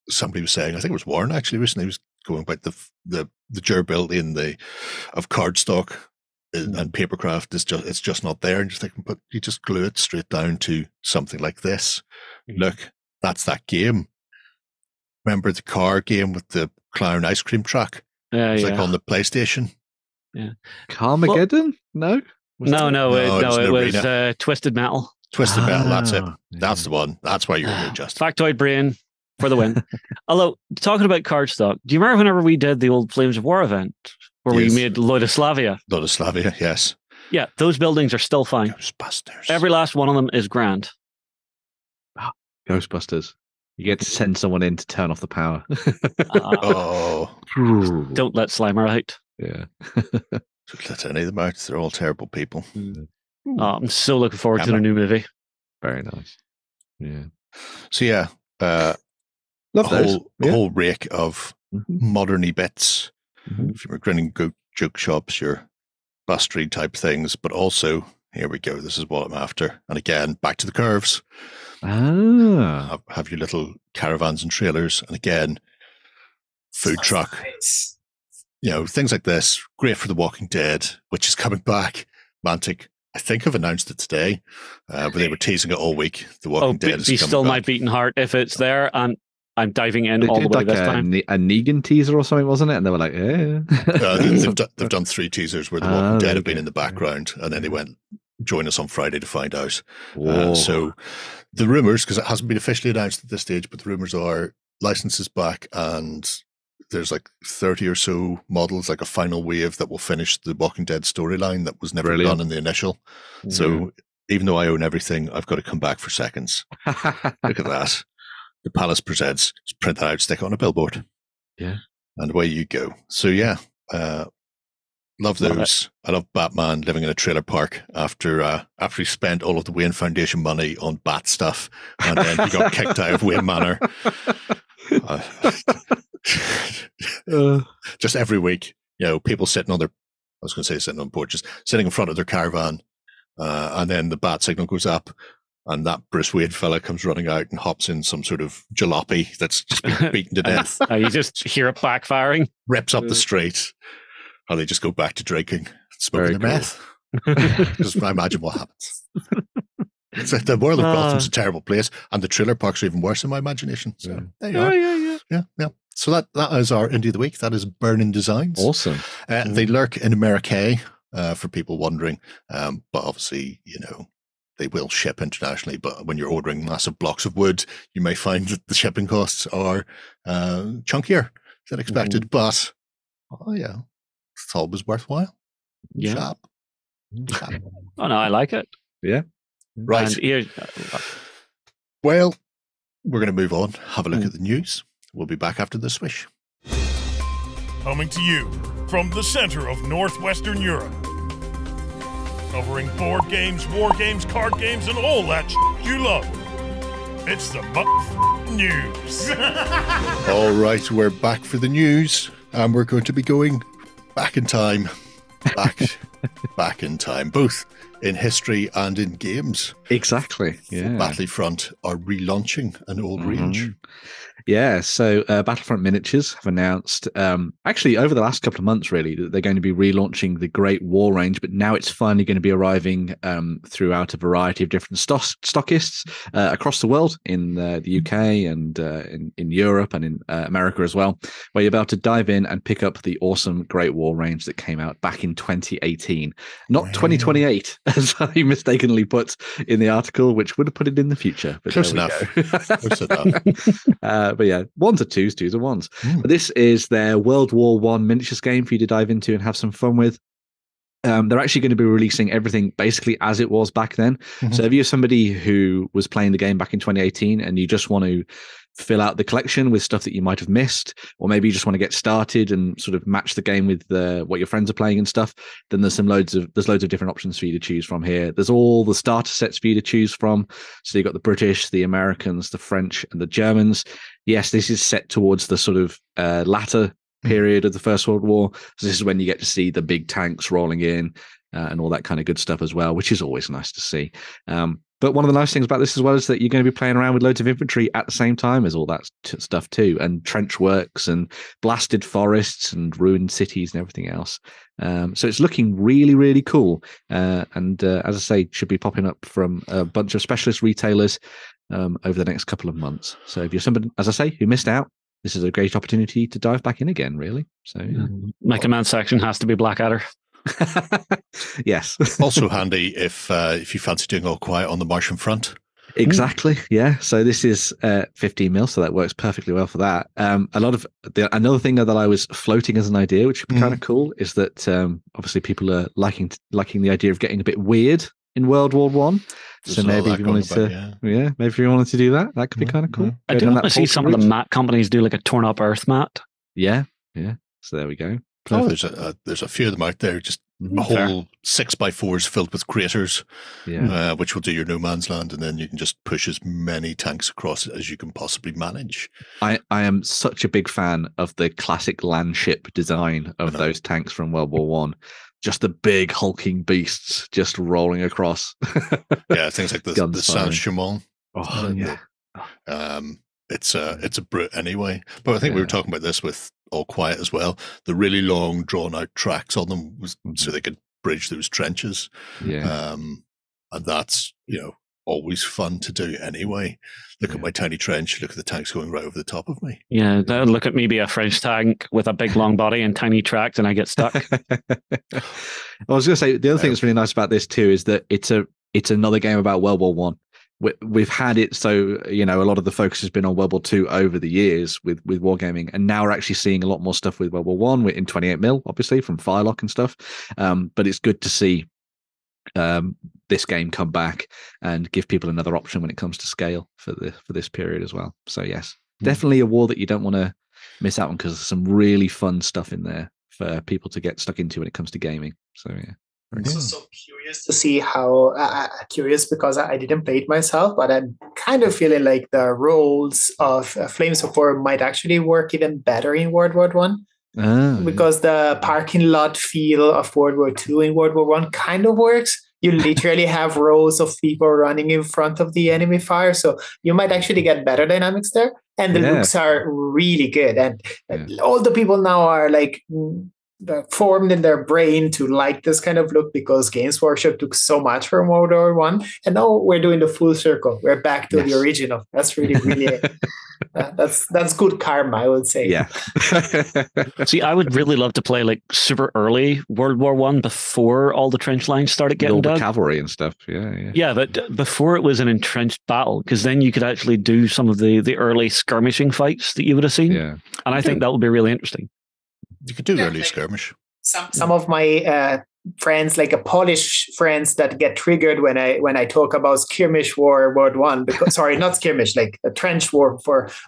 somebody was saying, I think it was Warren actually recently, was going about the durability of cardstock and papercraft it's just not there, and just thinking, but you just glue it straight down to something like this. Look, that's that game. Remember the car game with the clown ice cream truck? It's like on the PlayStation. Yeah, Carmageddon? No, it was Twisted Metal. Twisted Metal, that's it. That's the one. That's why you're here, Justin. Factoid brain for the win. Although, talking about cardstock, do you remember whenever we did the old Flames of War event where we made Lodoslavia? Lodoslavia, yes. Yeah, those buildings are still fine. Ghostbusters. Every last one of them is grand. Ghostbusters. You get to send someone in to turn off the power. Don't let Slimer out. Yeah. Don't let any of them out. They're all terrible people. I'm so looking forward to the new movie. Very nice. Yeah. So yeah, love those. A whole rake of modern-y bits. If you're running joke shops, your bustery type things, but also, here we go, this is what I'm after. And again, back to the curves. Have your little caravans and trailers, and again, food truck. Nice. You know, things like this. Great for The Walking Dead, which is coming back. Mantic, I think, have announced it today, but they were teasing it all week. The Walking Dead is be coming still back. my beating heart if it's there, and I'm diving in They all the did way this time. a Negan teaser or something, wasn't it? And they were like, yeah. They've done 3 teasers where The Walking Dead have been in the background, and then they went, join us on Friday to find out. So the rumors, because it hasn't been officially announced at this stage, but the rumors are licenses back, and there's like 30 or so models, like a final wave that will finish the Walking Dead storyline that was never done in the initial. So even though I own everything, I've got to come back for seconds. Look at that. The Palace presents, just print that out, stick it on a billboard. Yeah. And away you go. So yeah, love those. I love Batman living in a trailer park after he spent all of the Wayne Foundation money on bat stuff, and then he got kicked out of Wayne Manor. Just every week, you know, people sitting on porches, sitting in front of their caravan, and then the bat signal goes up, and that Bruce Wayne fella comes running out and hops in some sort of jalopy that's just been beaten to death. You just hear it backfiring. Rips up the street. And they just go back to drinking, smoking their meth. Just imagine what happens. It's like the world of Gotham's a terrible place, and the trailer parks are even worse in my imagination. So there you are. Yeah. So that is our Indie of the Week. That is Burning Designs. Awesome. They lurk in America, for people wondering. But obviously, you know, they will ship internationally. But when you're ordering massive blocks of wood, you may find that the shipping costs are chunkier than expected. But, it's always worthwhile. Yeah. Sharp. Oh, no, I like it. Yeah. Right. Well, we're going to move on, have a look at the news. We'll be back after the swish. Coming to you from the center of Northwestern Europe. Covering board games, war games, card games, and all that you love. It's the news. All right, we're back for the news, and we're going to be going back in time. Back in time, both in history and in games. Exactly. Yeah. Battlefront are relaunching an old range. Yeah, so Battlefront Miniatures have announced, actually over the last couple of months, really, that they're going to be relaunching the Great War range, but now it's finally going to be arriving throughout a variety of different stockists across the world, in the UK and in Europe and in America as well, where you're about to dive in and pick up the awesome Great War range that came out back in 2018. Not 2028, as I mistakenly put in the article, which would have put it in the future. But Close enough. Close enough. But yeah, 1s are 2s, 2s are 1s. But this is their World War I miniatures game for you to dive into and have some fun with. They're actually going to be releasing everything basically as it was back then. So if you're somebody who was playing the game back in 2018 and you just want to fill out the collection with stuff that you might have missed, or maybe you just want to get started and sort of match the game with what your friends are playing and stuff, then there's loads of different options for you to choose from here. There's all the starter sets for you to choose from. So you've got the British, the Americans, the French, and the Germans. Yes, this is set towards the sort of latter period of the First World War. So this is when you get to see the big tanks rolling in and all that kind of good stuff as well, which is always nice to see. But one of the nice things about this as well is that you're going to be playing around with loads of infantry at the same time as all that stuff too, and trench works and blasted forests and ruined cities and everything else. So it's looking really, really cool. And as I say, should be popping up from a bunch of specialist retailers over the next couple of months. So if you're somebody, as I say, who missed out, this is a great opportunity to dive back in again, really. So yeah. My command section has to be Blackadder. Yes. Also handy if you fancy doing all quiet on the Martian front. Exactly. Yeah. So this is 15 mil, so that works perfectly well for that. Another thing that I was floating as an idea, which would be kind of cool, is that obviously people are liking the idea of getting a bit weird in World War One. So maybe if you wanted maybe if you wanted to do that, that could be kind of cool. I do want to see some of the mat companies do like a torn up Earth mat. Yeah. So there we go. Perfect. Oh, there's a few of them out there. Just a whole 6x4s filled with craters, which will do your no man's land, and then you can just push as many tanks across as you can possibly manage. I am such a big fan of the classic land ship design of those tanks from World War One. Just the big hulking beasts just rolling across. Things like the Saint-Chamond. Oh yeah. It's a brute anyway. But I think we were talking about this with All Quiet as well. The really long, drawn-out tracks on them was so they could bridge those trenches. Yeah. And that's, always fun to do anyway. Look at my tiny trench. Look at the tanks going right over the top of me. Yeah, look at me be a French tank with a big long body and tiny tracks, and I get stuck. I was going to say, the other thing that's really nice about this too is that it's another game about World War One. We've had it so a lot of the focus has been on World War II over the years with Wargaming, and now we're actually seeing a lot more stuff with World War One. We're in 28 mil, obviously from Firelock and stuff. But it's good to see this game come back and give people another option when it comes to scale for this period as well. So yes, definitely a war that you don't want to miss out on, because there's some really fun stuff in there for people to get stuck into when it comes to gaming. So yeah. So curious to see how curious because I didn't play it myself, but I'm kind of feeling like the roles of Flames of War might actually work even better in World War One. Because the parking lot feel of World War II in World War One kind of works. You literally have rows of people running in front of the enemy fire, so you might actually get better dynamics there. And the looks are really good, and all the people now are like formed in their brain to like this kind of look because Games Workshop took so much from World War One, and now we're doing the full circle. We're back to the original. That's really that's good karma, I would say. Yeah. See, I would really love to play like super early World War One before all the trench lines started getting dug. Cavalry and stuff. Yeah, but before it was an entrenched battle, because then you could actually do some of the early skirmishing fights that you would have seen. Yeah, and I think that would be really interesting. You could do early skirmish. Some of my friends, like Polish friends, that get triggered when I talk about skirmish war World One. Because sorry, not skirmish, like a trench war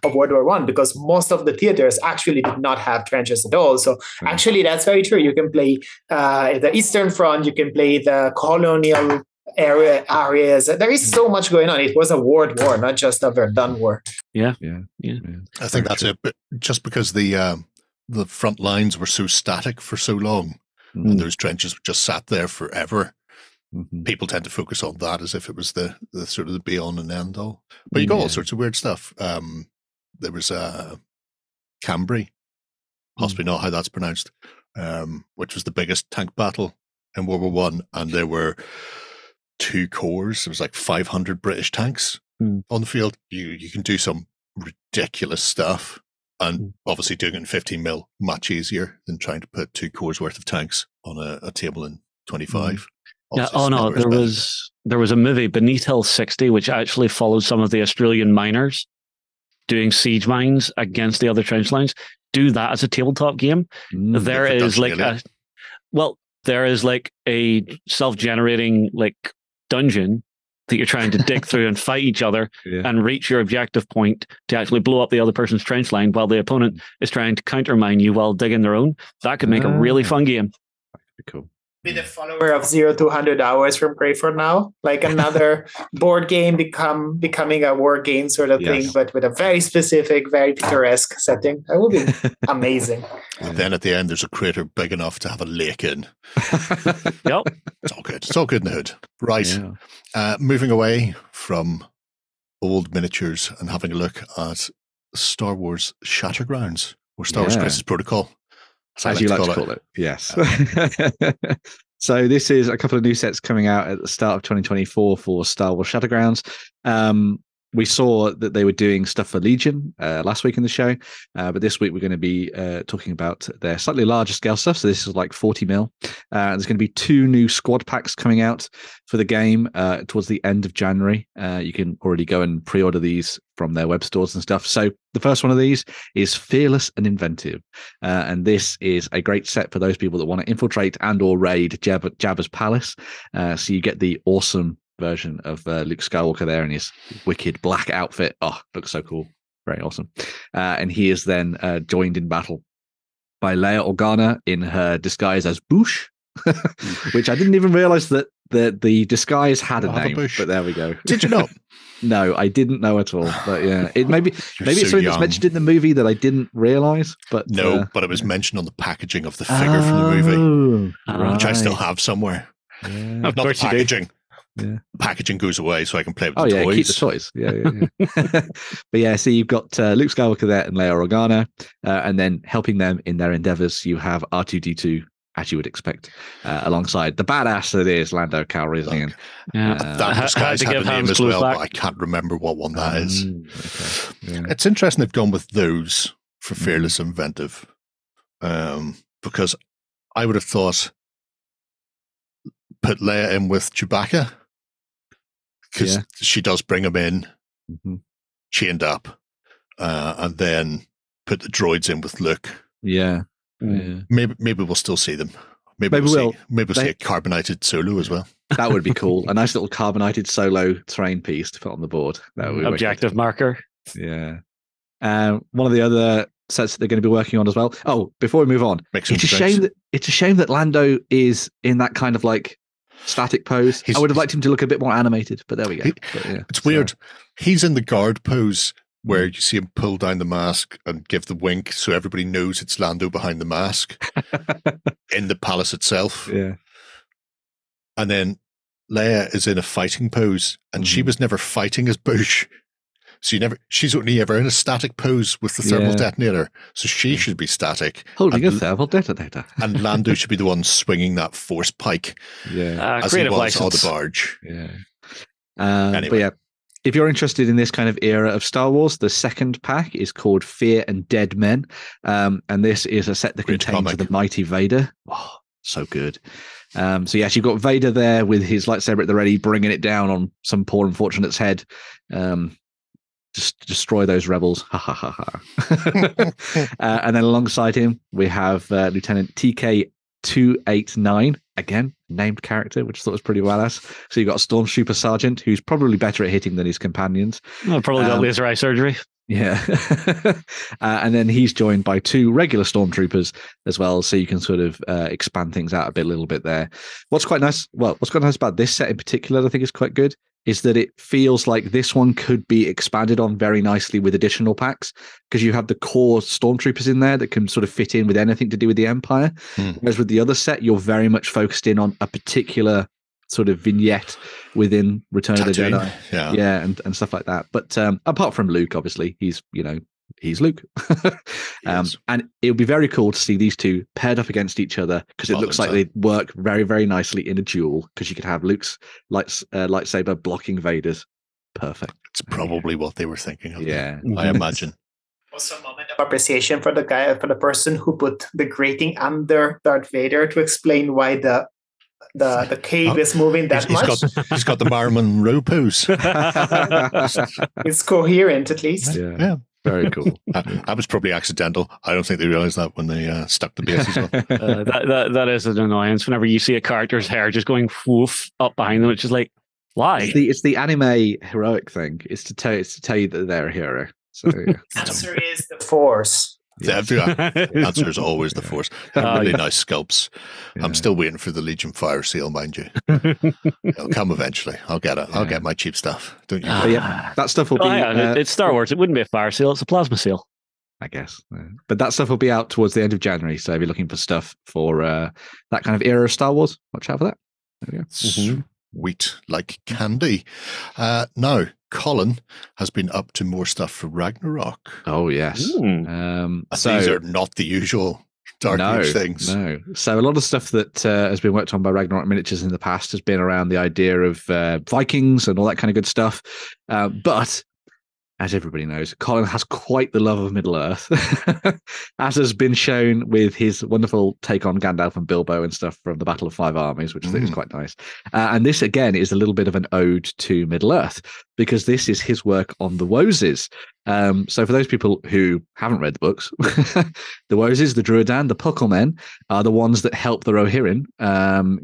of World War One, because most of the theaters actually did not have trenches at all. So actually, that's very true. You can play the Eastern Front. You can play the colonial areas. There is so much going on. It was a world war, not just a Verdun war. Yeah. I think that's it. But just because the front lines were so static for so long, and those trenches just sat there forever. People tend to focus on that as if it was the sort of the be on and end all. But you got all sorts of weird stuff. There was Cambrai, possibly not how that's pronounced, which was the biggest tank battle in World War One, and there were 2 corps. There was like 500 British tanks on the field. You can do some ridiculous stuff. And obviously doing it in 15 mil, much easier than trying to put 2 corps worth of tanks on a table in 25. Yeah. Oh no, there was a movie, Beneath Hill 60, which actually followed some of the Australian miners doing siege mines against the other trench lines. Do that as a tabletop game. There is like a self-generating like dungeon that you're trying to dig through and fight each other and reach your objective point to actually blow up the other person's trench line while the opponent is trying to countermine you while digging their own. That could make a really fun game. That could be cool. Be the follower of 0 to 100 Hours from Crayford now, like another board game becoming a war game sort of thing, but with a very specific, very picturesque setting. That would be amazing. And then at the end, there's a crater big enough to have a lake in. Yep. It's all good. It's all good in the hood. Right. Yeah. Moving away from old miniatures and having a look at Star Wars Shattergrounds, or Star Wars Crisis Protocol. As you like to call it. Yes. So this is a couple of new sets coming out at the start of 2024 for Star Wars Shattergrounds. we saw that they were doing stuff for Legion last week in the show, but this week we're going to be talking about their slightly larger scale stuff. So this is like 40 mil. There's going to be 2 new squad packs coming out for the game towards the end of January. You can already go and pre-order these from their web stores and stuff. So the first one of these is Fearless and Inventive, and this is a great set for those people that want to infiltrate and or raid Jabba's palace. So you get the awesome version of Luke Skywalker there in his wicked black outfit. Oh, looks so cool. Very awesome. And he is then joined in battle by Leia Organa in her disguise as Bouche, which I didn't even realize that the disguise had a name, but there we go. Did you know? No, I didn't know at all. But yeah, maybe so it's something that's mentioned in the movie that I didn't realize. But no, but it was mentioned on the packaging of the figure from the movie, which I still have somewhere. Yeah. Not the packaging. Yeah. Packaging goes away, so I can play with the toys. Keep the toys. Yeah. But yeah, so you've got Luke Skywalker there and Leia Organa, and then helping them in their endeavors, you have R2D2, as you would expect, alongside the badass that is Lando Calrissian. That disguise had a name as well, but I can't remember what one that is. Okay. Yeah. It's interesting they've gone with those for Fearless and Inventive, because I would have thought put Leia in with Chewbacca, because she does bring him in chained up, and then put the droids in with Luke. Yeah. Maybe we'll still see them. Maybe we'll see a carbonated Solo as well. That would be cool. A nice little carbonated Solo terrain piece to put on the board. That would be objective marker. Yeah. One of the other sets that they're going to be working on as well. Oh, before we move on, it's a shame that Lando is in that kind of like static pose. I would have liked him to look a bit more animated, but there we go. It's weird. He's in the guard pose where you see him pull down the mask and give the wink so everybody knows it's Lando behind the mask in the palace itself. Yeah. And then Leia is in a fighting pose, and she was never fighting as Bush. So she's only ever in a static pose with the thermal detonator. So she should be static. Holding a thermal detonator. And Lando should be the one swinging that force pike. Yeah. As he was on the barge. Yeah. Anyway. But yeah, if you're interested in this kind of era of Star Wars, the second pack is called Fear and Dead Men. And this is a set that contains the mighty Vader. Oh, so good. So yes, you've got Vader there with his lightsaber at the ready, bringing it down on some poor unfortunate's head. Just destroy those rebels. Ha ha ha ha. And then alongside him, we have Lieutenant TK289, again, named character, which I thought was pretty badass. So you've got a Stormtrooper Sergeant who's probably better at hitting than his companions. Probably got laser eye surgery. Yeah. And then he's joined by 2 regular Stormtroopers as well. So you can sort of expand things out a little bit there. What's quite nice about this set in particular, I think is quite good, is that it feels like this one could be expanded on very nicely with additional packs, because you have the core Stormtroopers in there that can sort of fit in with anything to do with the Empire. Whereas with the other set, you're very much focused in on a particular sort of vignette within Return of the Jedi. Yeah, and stuff like that. But apart from Luke, obviously, he's Luke. And it would be very cool to see these two paired up against each other, because it looks like they work very, very nicely in a duel, because you could have Luke's lightsaber blocking Vader's. Perfect. It's probably what they were thinking of. Yeah. I imagine. Also a moment of appreciation for the person who put the grating under Darth Vader to explain why the cave is moving that much. He's got the Marilyn Monroe pose. It's coherent, at least. Yeah. Very cool. That was probably accidental. I don't think they realized that when they stuck the bases on. That is an annoyance. Whenever you see a character's hair just going woof up behind them, it's just like, why? It's the anime heroic thing. It's to tell you that they're a hero. So yeah. The answer is the Force. The answer is always the Force. Really nice sculpts. Yeah. I'm still waiting for the Legion Fire Seal, mind you. It'll come eventually. I'll get it. I'll get my cheap stuff. Don't you? Yeah, that stuff will be. It's Star Wars. It wouldn't be a fire seal. It's a plasma seal, I guess. But that stuff will be out towards the end of January. So if you're looking for stuff for that kind of era of Star Wars, watch out for that. There we go. Sweet like candy. Now, Colin has been up to more stuff for Ragnarok. Oh, yes. So these are not the usual Dark Age things. No. So a lot of stuff that has been worked on by Ragnarok Miniatures in the past has been around the idea of Vikings and all that kind of good stuff. But as everybody knows, Colin has quite the love of Middle-earth, as has been shown with his wonderful take on Gandalf and Bilbo and stuff from the Battle of Five Armies, which I think is quite nice. And this, again, is a little bit of an ode to Middle-earth, because this is his work on the Woses. So for those people who haven't read the books, the Woses, the Druidan, the Pucklemen are the ones that help the Rohirrim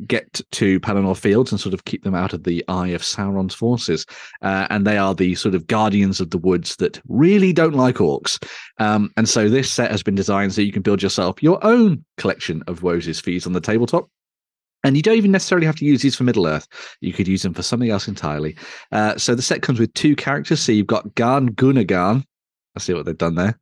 get to Pelennor Fields and sort of keep them out of the eye of Sauron's forces. And they are the sort of guardians of the woods that really don't like orcs. And so this set has been designed so you can build yourself your own collection of Woses fees on the tabletop. And you don't even necessarily have to use these for Middle-earth. You could use them for something else entirely. So the set comes with 2 characters. So you've got Garn Gunagarn. I see what they've done there.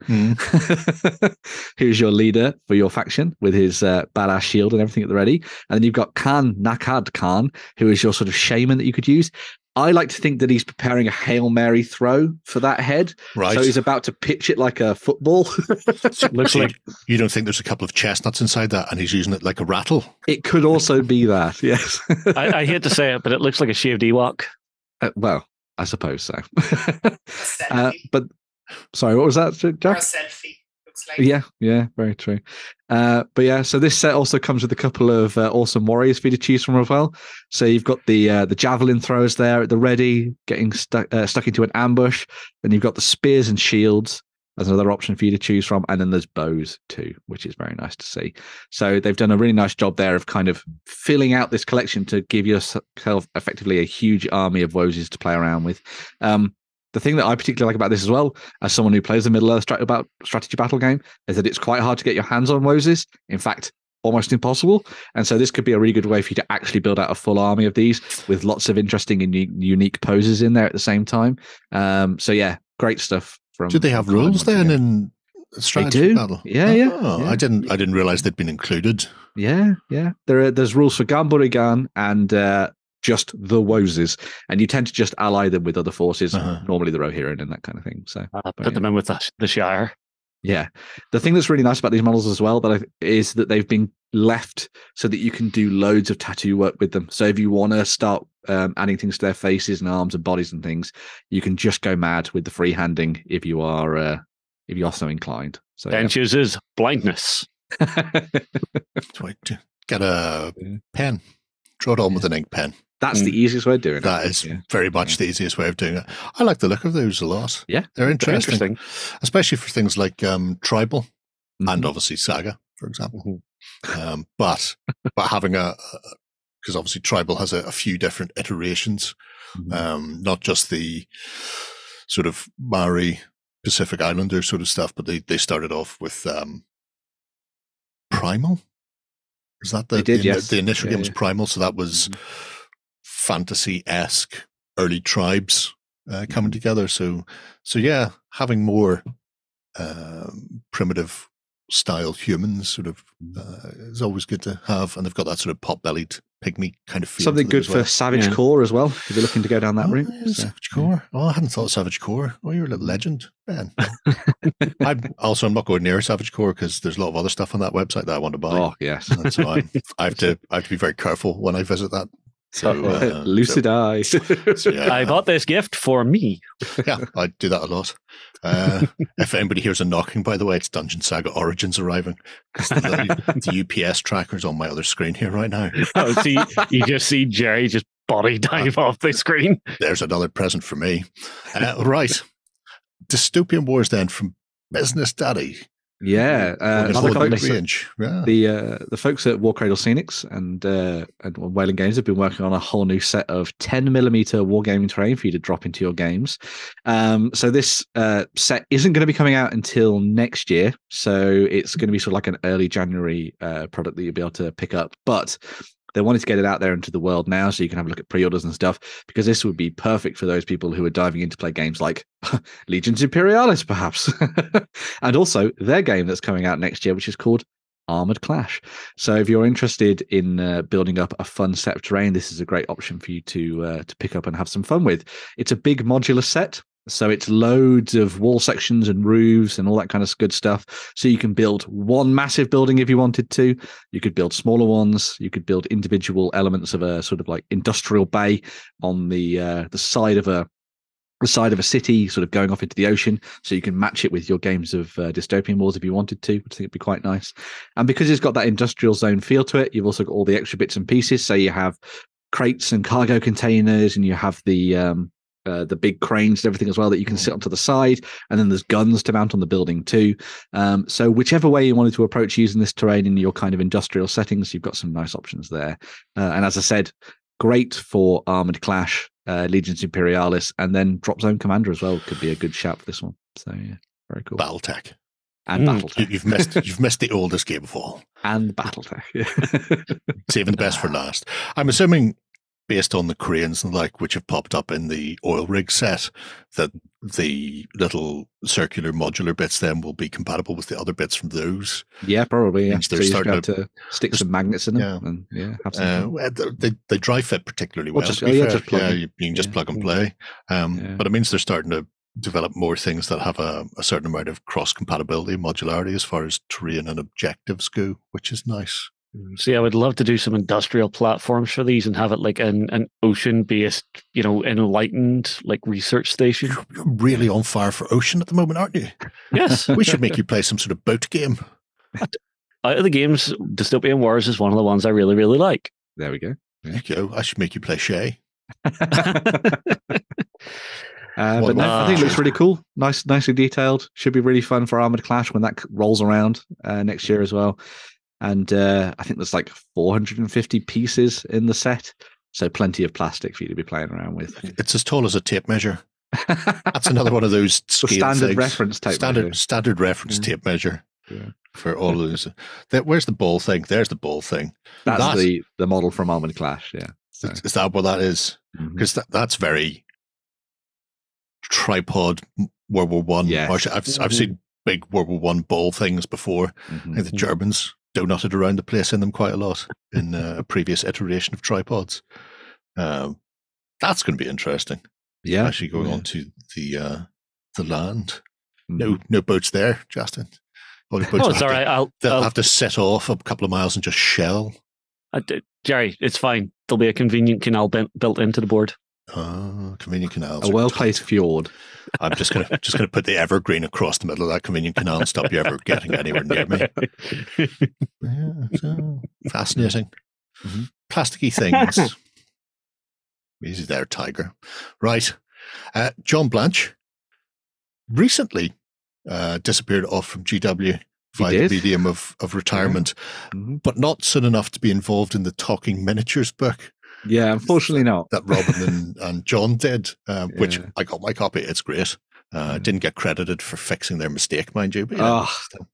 Who's your leader for your faction with his badass shield and everything at the ready. And then you've got Khan Nakad Khan, who is your sort of shaman that you could use. I like to think that he's preparing a Hail Mary throw for that head. Right. So he's about to pitch it like a football. Looks like you don't think there's a couple of chestnuts inside that and he's using it like a rattle? It could also be that, yes. I hate to say it, but it looks like a shaved Ewok. Well, I suppose so. But sorry, what was that, Jack? Or a selfie. Looks like. Yeah, very true. But yeah, so this set also comes with a couple of awesome warriors for you to choose from as well. So you've got the javelin throwers there at the ready, getting stuck into an ambush. Then you've got the spears and shields as another option for you to choose from, and then there's bows too, which is very nice to see. So they've done a really nice job there of kind of filling out this collection to give yourself effectively a huge army of Woses to play around with. The thing that I particularly like about this as well, as someone who plays a Middle-earth strategy battle game, is that it's quite hard to get your hands on Woses. In fact, almost impossible. And so this could be a really good way for you to actually build out a full army of these with lots of interesting and unique poses in there at the same time. So yeah, great stuff. Do they have rules then in strategy battle? Yeah. I didn't realize they'd been included. Yeah. There's rules for Gan Burigan and just the Woses, and you tend to just ally them with other forces, normally the Rohirrim and that kind of thing. So put them in with the Shire. Yeah. The thing that's really nice about these models as well is that they've been left so that you can do loads of tattoo work with them. So if you want to start adding things to their faces and arms and bodies and things, you can just go mad with the freehanding if you are so inclined. So Ben chooses blindness. Get a pen, draw it on with an ink pen. That's the easiest way of doing it. That is very much the easiest way of doing it. I like the look of those a lot. Yeah. They're interesting. Especially for things like tribal and obviously Saga, for example. But having because obviously tribal has a few different iterations, not just the sort of Maori Pacific Islander sort of stuff, but they started off with Primal. Is that the initial game was Primal? So that was fantasy-esque early tribes coming together. So yeah, having more primitive style humans sort of is always good to have, and they've got that sort of pot-bellied pygmy kind of feel. Something good for Savage Core as well, if you're looking to go down that route. Savage Core. Oh, I hadn't thought of Savage Core. Oh, you're a little legend, Ben. I'm not going near Savage Core because there's a lot of other stuff on that website that I want to buy. Oh, yes. And so I have to be very careful when I visit that. So lucid eye. I bought this gift for me. Yeah, I do that a lot. If anybody hears a knocking, by the way, it's Dungeon Saga Origins arriving. The UPS tracker's on my other screen here right now. Oh, see, you just see Jerry just body dive off the screen. There's another present for me. Right. Dystopian Wars then from Business Daddy. Yeah, another range. Yeah. The folks at Warcradle Scenics and Whaling Games have been working on a whole new set of 10mm wargaming terrain for you to drop into your games. So this set isn't going to be coming out until next year, so it's going to be sort of like an early January product that you'll be able to pick up. But they wanted to get it out there into the world now so you can have a look at pre-orders and stuff, because this would be perfect for those people who are diving in to play games like Legions Imperialis, perhaps. And also their game that's coming out next year, which is called Armored Clash. So if you're interested in building up a fun set of terrain, this is a great option for you to pick up and have some fun with. It's a big modular set. So it's loads of wall sections and roofs and all that kind of good stuff. So you can build one massive building if you wanted to. You could build smaller ones. You could build individual elements of a sort of like industrial bay on the side of a the side of a city, sort of going off into the ocean, so you can match it with your games of Dystopian Wars if you wanted to, which I think would be quite nice. And because it's got that industrial zone feel to it, you've also got all the extra bits and pieces. So you have crates and cargo containers, and you have the big cranes and everything as well that you can sit onto the side, and then there's guns to mount on the building too. So whichever way you wanted to approach using this terrain in your kind of industrial settings, you've got some nice options there. And as I said, great for Armored Clash, Legions Imperialis, and then Drop Zone Commander as well could be a good shout for this one. So yeah, very cool. Battletech. And Battletech. You've missed the oldest game of all. And Battletech. Yeah. Saving the best for last. I'm assuming, based on the cranes and like which have popped up in the oil rig set, that the little circular modular bits then will be compatible with the other bits from those. Yeah, probably. Yeah. So you're starting to stick some magnets in them. Yeah, and have some they dry fit particularly well. You can just plug and play. But it means they're starting to develop more things that have a certain amount of cross compatibility, modularity as far as terrain and objectives go, which is nice. See, I would love to do some industrial platforms for these and have it like an ocean-based, enlightened like research station. You're really on fire for ocean at the moment, aren't you? Yes. We should make you play some sort of boat game. Out of the games, Dystopian Wars is one of the ones I really, really like. There we go. There you go. I should make you play Shay. But no, I think it looks really cool. Nicely detailed. Should be really fun for Armored Clash when that rolls around next year as well. And I think there's like 450 pieces in the set. So plenty of plastic for you to be playing around with. It's as tall as a tape measure. That's another one of those standard reference tape measure. Standard reference tape measure for all of those. Where's the ball thing? There's the ball thing. That's the model from Armored Clash, yeah. So. Is that what that is? Because that's very tripod World War One. Yeah. I've seen big World War One ball things before. I think the Germans donutted around the place in them quite a lot in a previous iteration of tripods. That's going to be interesting. Yeah, actually going on to the land. No boats there, Justin. All boats they'll have to set off a couple of miles and just shell. Jerry, it's fine. There'll be a convenient canal built into the board. Convenient canals. A well-placed fjord. I'm just gonna put the evergreen across the middle of that convenient canal and stop you ever getting anywhere near me. Yeah, so fascinating. Plasticky things. Easy there, Tiger. Right. John Blanche recently disappeared off from GW via the medium of retirement, but not soon enough to be involved in the Talking Miniatures book. Yeah, unfortunately not. That Robin and John did, which I got my copy. It's great. Didn't get credited for fixing their mistake, mind you. But still,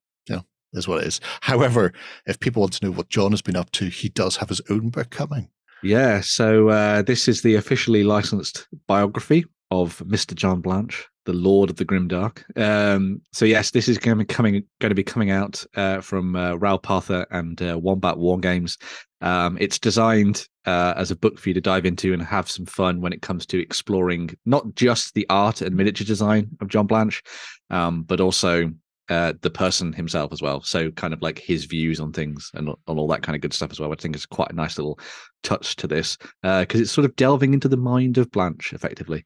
is what it is. However, if people want to know what John has been up to, he does have his own book coming. Yeah, so this is the officially licensed biography of Mr. John Blanche, the Lord of the Grimdark. So yes, this is going to be coming out from Raoul Parther and Wombat Wargames. It's designed as a book for you to dive into and have some fun when it comes to exploring not just the art and miniature design of John Blanche, but also the person himself as well. So kind of like his views on things and on all that kind of good stuff as well. I think it's quite a nice little touch to this because it's sort of delving into the mind of Blanche effectively.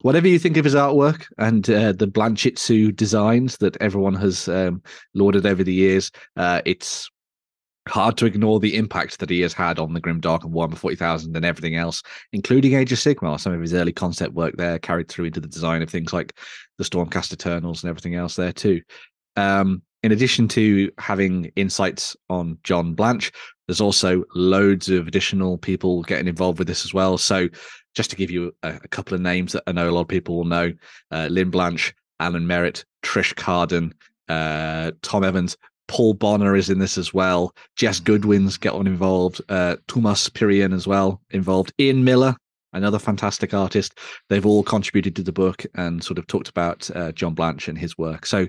Whatever you think of his artwork and the Blanchitsu designs that everyone has lauded over the years, it's hard to ignore the impact that he has had on the Grimdark and Warhammer 40,000 and everything else, including Age of Sigmar. Some of his early concept work there carried through into the design of things like the Stormcast Eternals and everything else there too. In addition to having insights on John Blanche, there's also loads of additional people getting involved with this as well. So just to give you a couple of names that I know a lot of people will know, Lynn Blanche, Alan Merritt, Trish Carden, Tom Evans, Paul Bonner is in this as well. Jess Goodwin's getting involved. Thomas Pirian as well involved. Ian Miller, another fantastic artist. They've all contributed to the book and sort of talked about John Blanche and his work. So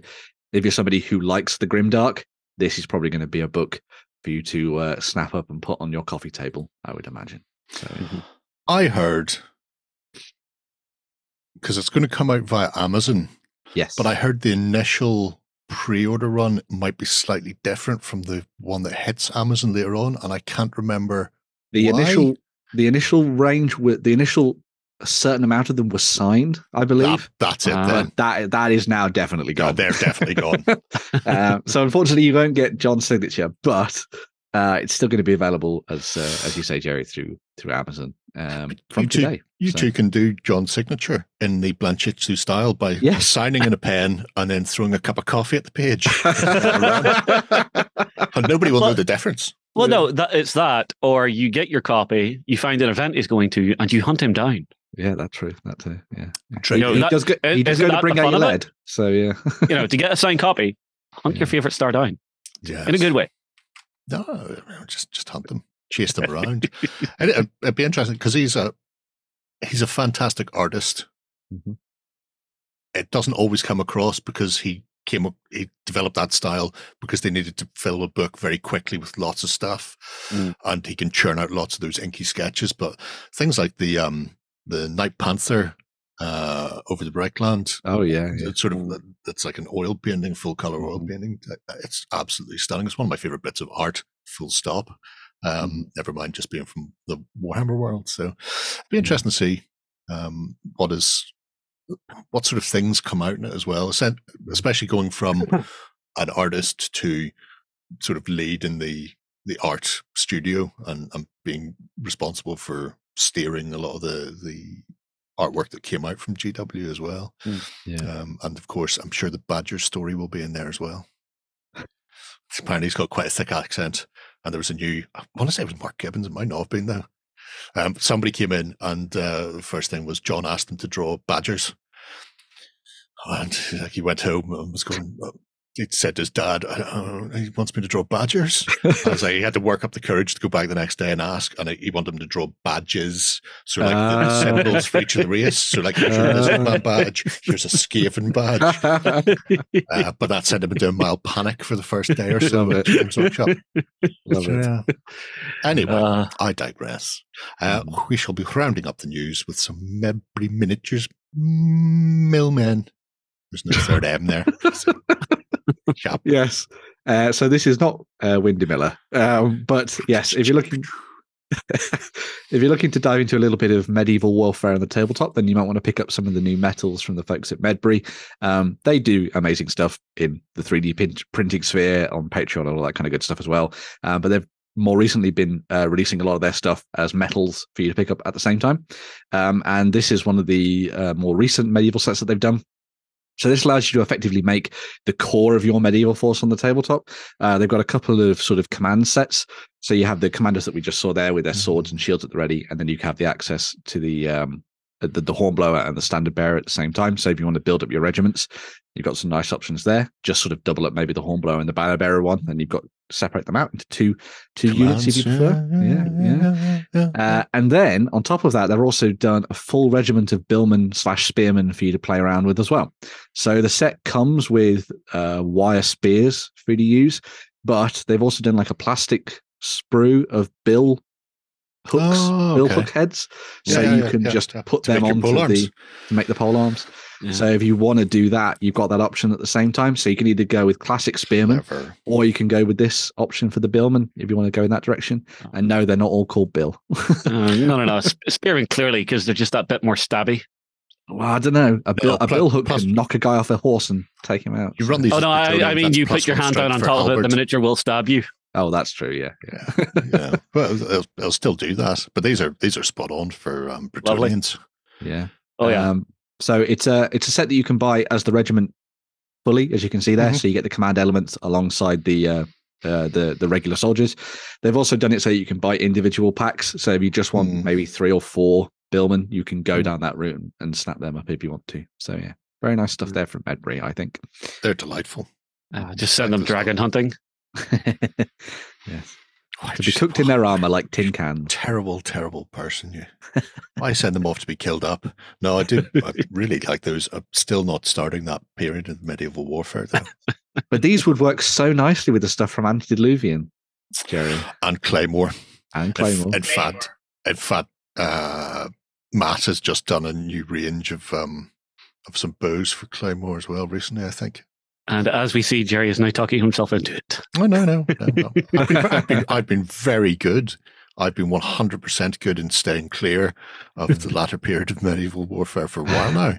if you're somebody who likes the Grimdark, this is probably going to be a book for you to snap up and put on your coffee table, I would imagine. So, I heard, because it's going to come out via Amazon. Yes. But I heard the initial pre-order run might be slightly different from the one that hits Amazon later on, and I can't remember the initial range with the initial a certain amount of them were signed, I believe. That's it then. That is now definitely gone. They're definitely gone. So unfortunately, you won't get John's signature, but it's still going to be available as you say, Jerry, through Amazon from today. You two can do John's signature in the Blanche style by signing in a pen and then throwing a cup of coffee at the page. And nobody will know the difference. Well, no, it's that, or you get your copy, you find an event he's going to, and you hunt him down. Yeah, that's true. That's it. Yeah, true. You know, he does go to bring out your lead. So yeah, to get a signed copy, hunt your favorite star down. Yeah, in a good way. No, just hunt them, chase them around. And it'd be interesting because he's a fantastic artist. Mm-hmm. It doesn't always come across because he developed that style because they needed to fill a book very quickly with lots of stuff, and he can churn out lots of those inky sketches. But things like the Night Panther over the Breakland, it's sort of it's like an oil painting, full color oil painting. It's absolutely stunning. It's one of my favorite bits of art. Full stop. Never mind just being from the Warhammer world. So it'd be interesting to see what sort of things come out in it as well, especially going from an artist to sort of lead in the art studio and being responsible for steering a lot of the artwork that came out from GW as well. And of course, I'm sure the Badger story will be in there as well. Apparently he's got quite a thick accent, and there was I want to say it was Mark Gibbons, it might not have been though. Somebody came in and the first thing was John asked him to draw badgers. And he went home and was going, he said to his dad, he wants me to draw badgers. I was like, he had to work up the courage to go back the next day and ask. And he wanted him to draw badges. So like the symbols for each of the race. So like, here's a Lizardman badge, here's a Skaven badge. But that sent him into a mild panic for the first day or so at Games Workshop. Love it. Anyway, I digress. We shall be rounding up the news with some Medbury miniatures millmen. There's no third M there. Yes. So this is not Windy Miller, but yes, if you're looking to dive into a little bit of medieval warfare on the tabletop, then you might want to pick up some of the new metals from the folks at Medbury. They do amazing stuff in the 3D printing sphere on Patreon and all that kind of good stuff as well. But they've more recently been releasing a lot of their stuff as metals for you to pick up at the same time. And this is one of the more recent medieval sets that they've done. So this allows you to effectively make the core of your medieval force on the tabletop. They've got a couple of sort of command sets. So you have the commanders that we just saw there with their swords and shields at the ready, and then you have the access to the hornblower and the standard bearer at the same time. So if you want to build up your regiments, you've got some nice options there. Just sort of double up maybe the hornblower and the banner bearer one, and you've got separate them out into two units if you prefer. And then on top of that, they've also done a full regiment of billmen / spearmen for you to play around with as well. So the set comes with wire spears for you to use, but they've also done like a plastic sprue of bill hooks, bill hook heads, so you can just put them onto to make the pole arms. So if you want to do that, you've got that option at the same time. So you can either go with classic spearmen, or you can go with this option for the billman if you want to go in that direction. And no, they're not all called Bill. No. Spearmen clearly, because they're just that bit more stabby. Well, I don't know. A bill hook can knock a guy off a horse and take him out. You run these. I mean, you put your hand down on top of it, the miniature will stab you. Oh, that's true. Yeah. Well, they'll still do that, but these are spot on for Bretonians. Yeah. Oh yeah. So it's a set that you can buy as the regiment fully, as you can see there. So you get the command elements alongside the regular soldiers. They've also done it so you can buy individual packs. So if you just want maybe 3 or 4 billmen, you can go down that route and snap them up if you want to. So yeah, very nice stuff there from Medbury, I think. They're delightful. Just send them dragon hunting. Yes. To be cooked in their armor like tin cans. Terrible person, you. Why send them off to be killed up? No, I do. I really like those. I'm still not starting that period of medieval warfare, though. But these would work so nicely with the stuff from Antediluvian, Jerry. And Claymore. In fact, Matt has just done a new range of some bows for Claymore as well recently, I think. And as we see, Jerry is now talking himself into it. Oh, no. I've been very good I've been 100% good in staying clear of the latter period of medieval warfare for a while now,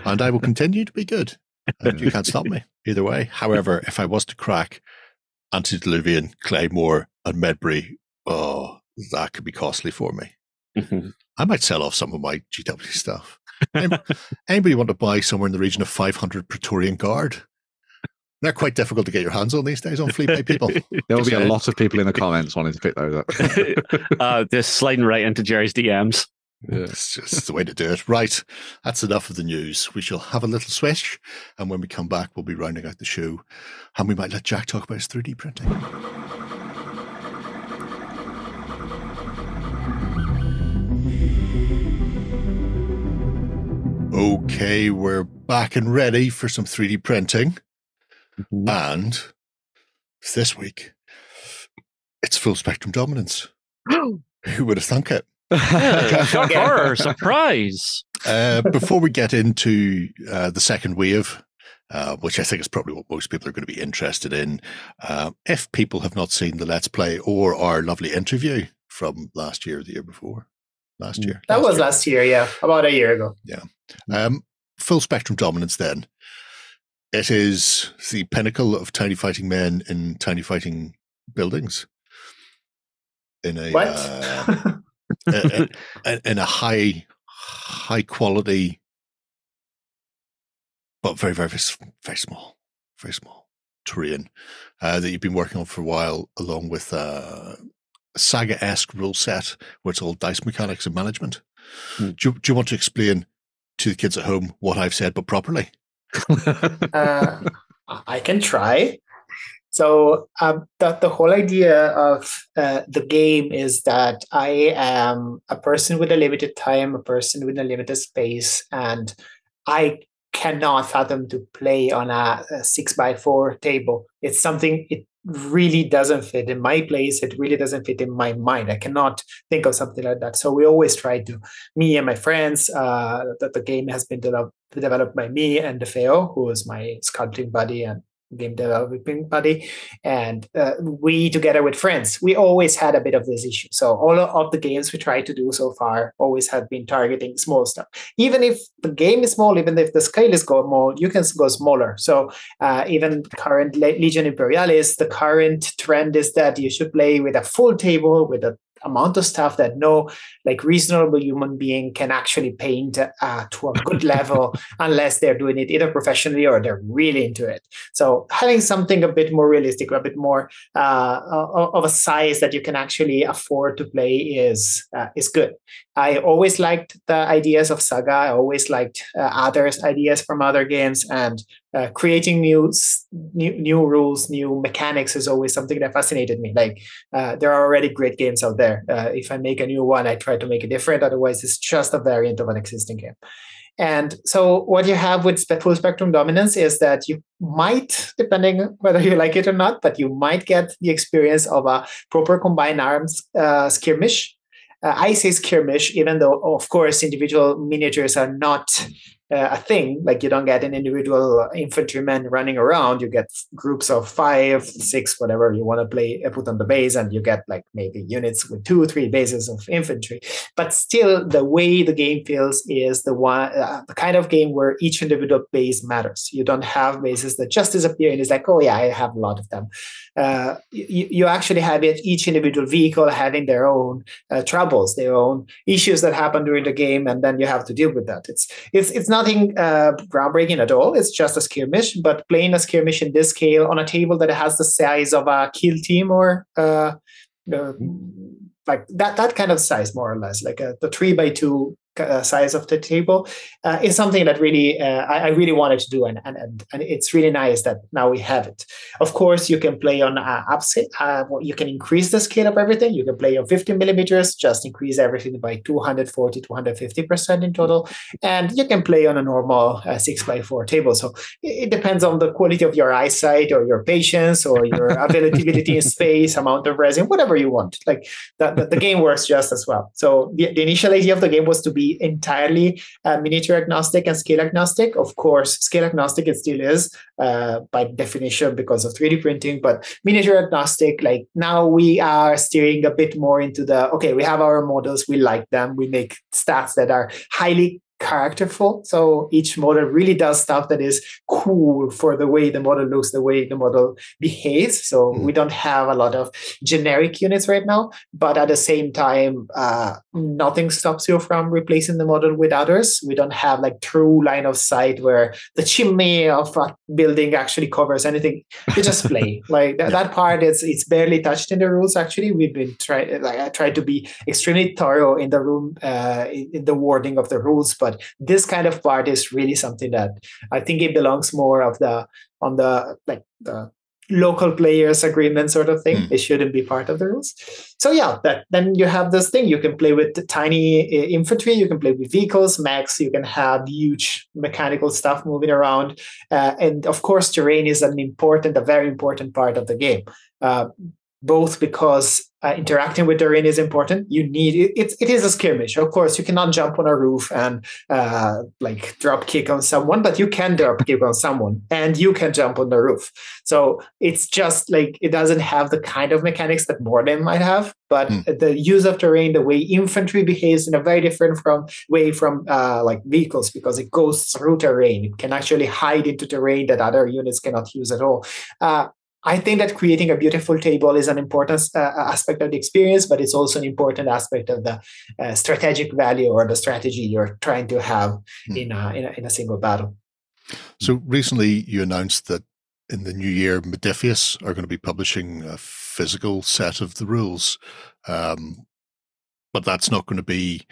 and I will continue to be good. And you can't stop me either way. However, if I was to crack Antediluvian, Claymore, and Medbury, oh, that could be costly for me. I might sell off some of my GW stuff. Anybody want to buy somewhere in the region of 500 Praetorian Guard? They're quite difficult to get your hands on these days on Fleetpay people. There will be a lot of people in the comments wanting to pick those up. Just sliding right into Jerry's DMs. Yeah. It's just the way to do it. Right. That's enough of the news. We shall have a little swish, and when we come back, we'll be rounding out the show, and we might let Jack talk about his 3D printing. Okay, we're back and ready for some 3D printing. And this week, it's full spectrum dominance. Who would have thunk it? Shock horror, surprise. Before we get into the second wave, which I think is probably what most people are going to be interested in, if people have not seen the Let's Play or our lovely interview from last year or the year before. Last year. Last year, yeah. About a year ago. Yeah. Full spectrum dominance then. It is the pinnacle of tiny fighting men in tiny fighting buildings. In a in a high quality, but very, very, very small terrain that you've been working on for a while, along with a Saga-esque rule set where it's all dice mechanics and management. Do you want to explain to the kids at home what I've said, but properly? I can try. So the whole idea of the game is that I am a person with a limited time, a person with a limited space, and I cannot fathom to play on a 6x4 table. It's something, it really doesn't fit in my place. It really doesn't fit in my mind. I cannot think of something like that. So we always try to, me and my friends, that the game has been developed by me and DeFeo, who is my sculpting buddy and game developing buddy, and we together with friends, we always had a bit of this issue. So all of the games we tried to do so far always have been targeting small stuff. Even if the game is small, even if the scale is small, you can go smaller. So even current Legion Imperialis, the current trend is that you should play with a full table with a amount of stuff that no reasonable human being can actually paint to a good level unless they're doing it either professionally or they're really into it. So having something a bit more realistic, a bit more of a size that you can actually afford to play is good. I always liked the ideas of Saga. I always liked others' ideas from other games, and creating new rules, new mechanics is always something that fascinated me. There are already great games out there. If I make a new one, I try to make it different. Otherwise, it's just a variant of an existing game. And so what you have with full spectrum dominance is that you might, depending whether you like it or not, but you might get the experience of a proper combined arms skirmish. I say skirmish, even though, of course, individual miniatures are not a thing. Like, you don't get an individual infantryman running around. You get groups of 5, 6, whatever you want to play, put on the base, and you get like maybe units with 2 or 3 bases of infantry. But still, the way the game feels is the kind of game where each individual base matters. You don't have bases that just disappear and it's like, oh yeah, I have a lot of them. You actually have each individual vehicle having their own troubles, their own issues that happen during the game, and then you have to deal with that. It's nothing groundbreaking at all. It's just a skirmish, but playing a skirmish in this scale on a table that has the size of a kill team or like that kind of size, more or less, like the 3x2 size of the table is something that really I really wanted to do, and it's really nice that now we have it. Of course, you can play on you can increase the scale of everything. You can play on 50 millimeters, just increase everything by 240, 250% in total, and you can play on a normal 6x4 table. So it depends on the quality of your eyesight or your patience or your availability in space, amount of resin, whatever you want. Like the game works just as well. So the initial idea of the game was to be be entirely miniature agnostic and scale agnostic. Of course, scale agnostic it still is by definition because of 3D printing, but miniature agnostic, like now we are steering a bit more into we have our models, we like them, we make stats that are highly characterful. So each model really does stuff that is cool for the way the model looks, the way the model behaves. So we don't have a lot of generic units right now, but at the same time, nothing stops you from replacing the model with others. We don't have like true line of sight where the chimney of a building actually covers anything. You just play like that part. It's barely touched in the rules. Actually, we've been I tried to be extremely thorough in the room, in the wording of the rules, but this kind of part is really something that I think it belongs more on the local players agreement sort of thing. It shouldn't be part of the rules. So then you have this thing. You can play with tiny infantry. You can play with vehicles, mechs. You can have huge mechanical stuff moving around. And of course, terrain is a very important part of the game. Both because interacting with terrain is important. You need it is a skirmish. Of course, you cannot jump on a roof and drop kick on someone, but you can drop kick on someone and you can jump on the roof. So it's just like it doesn't have the kind of mechanics that Wargame might have, but the use of terrain, the way infantry behaves in a very different way from vehicles, because it goes through terrain. It can actually hide into terrain that other units cannot use at all. I think that creating a beautiful table is an important aspect of the experience, but it's also an important aspect of the strategic value or the strategy you're trying to have in a single battle. So recently you announced that in the new year, Medbury are going to be publishing a physical set of the rules, but that's not going to be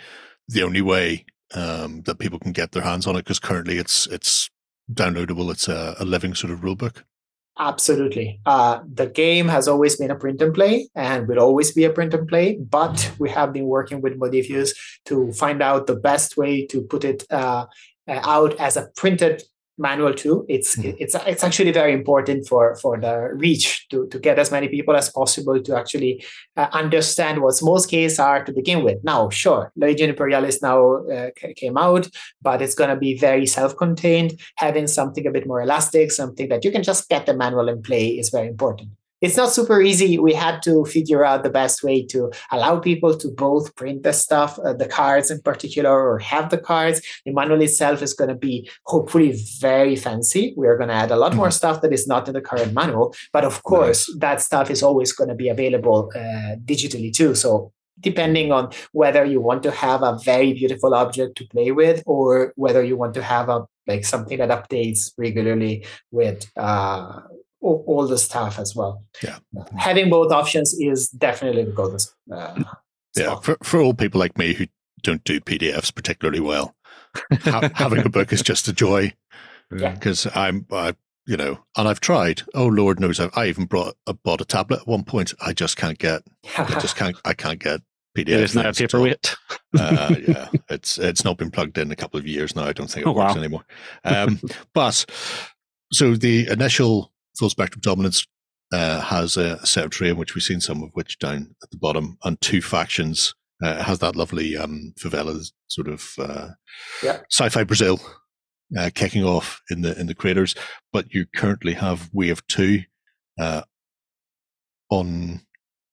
the only way that people can get their hands on it, because currently it's downloadable. It's a living sort of rulebook. Absolutely. The game has always been a print and play and will always be a print and play, but we have been working with Medbury to find out the best way to put it out as a printed manual too. It's actually very important for the reach to get as many people as possible to actually understand what small scales are to begin with. Now, sure, Legion Imperialis now came out, but it's going to be very self-contained. Having something a bit more elastic, something that you can just get the manual and play is very important. It's not super easy. We had to figure out the best way to allow people to both print the stuff, the cards in particular, or have the cards. The manual itself is going to be hopefully very fancy. We're going to add a lot more stuff that is not in the current manual. But of course, that stuff is always going to be available digitally too. So depending on whether you want to have a very beautiful object to play with, or whether you want to have something that updates regularly with all the stuff as well. Yeah, having both options is definitely the golden for all people like me who don't do PDFs particularly well, having a book is just a joy. Because and I've tried. Oh Lord knows, I even bought a tablet at one point. I just can't get. I can't get PDFs. It is now a paperweight. It's not been plugged in a couple of years now. I don't think it works anymore. But so the initial Full Spectrum Dominance has a set of terrain, which we've seen some of which down at the bottom, and two factions. It has that lovely favela sort of sci-fi Brazil kicking off in the craters. But you currently have Wave 2 on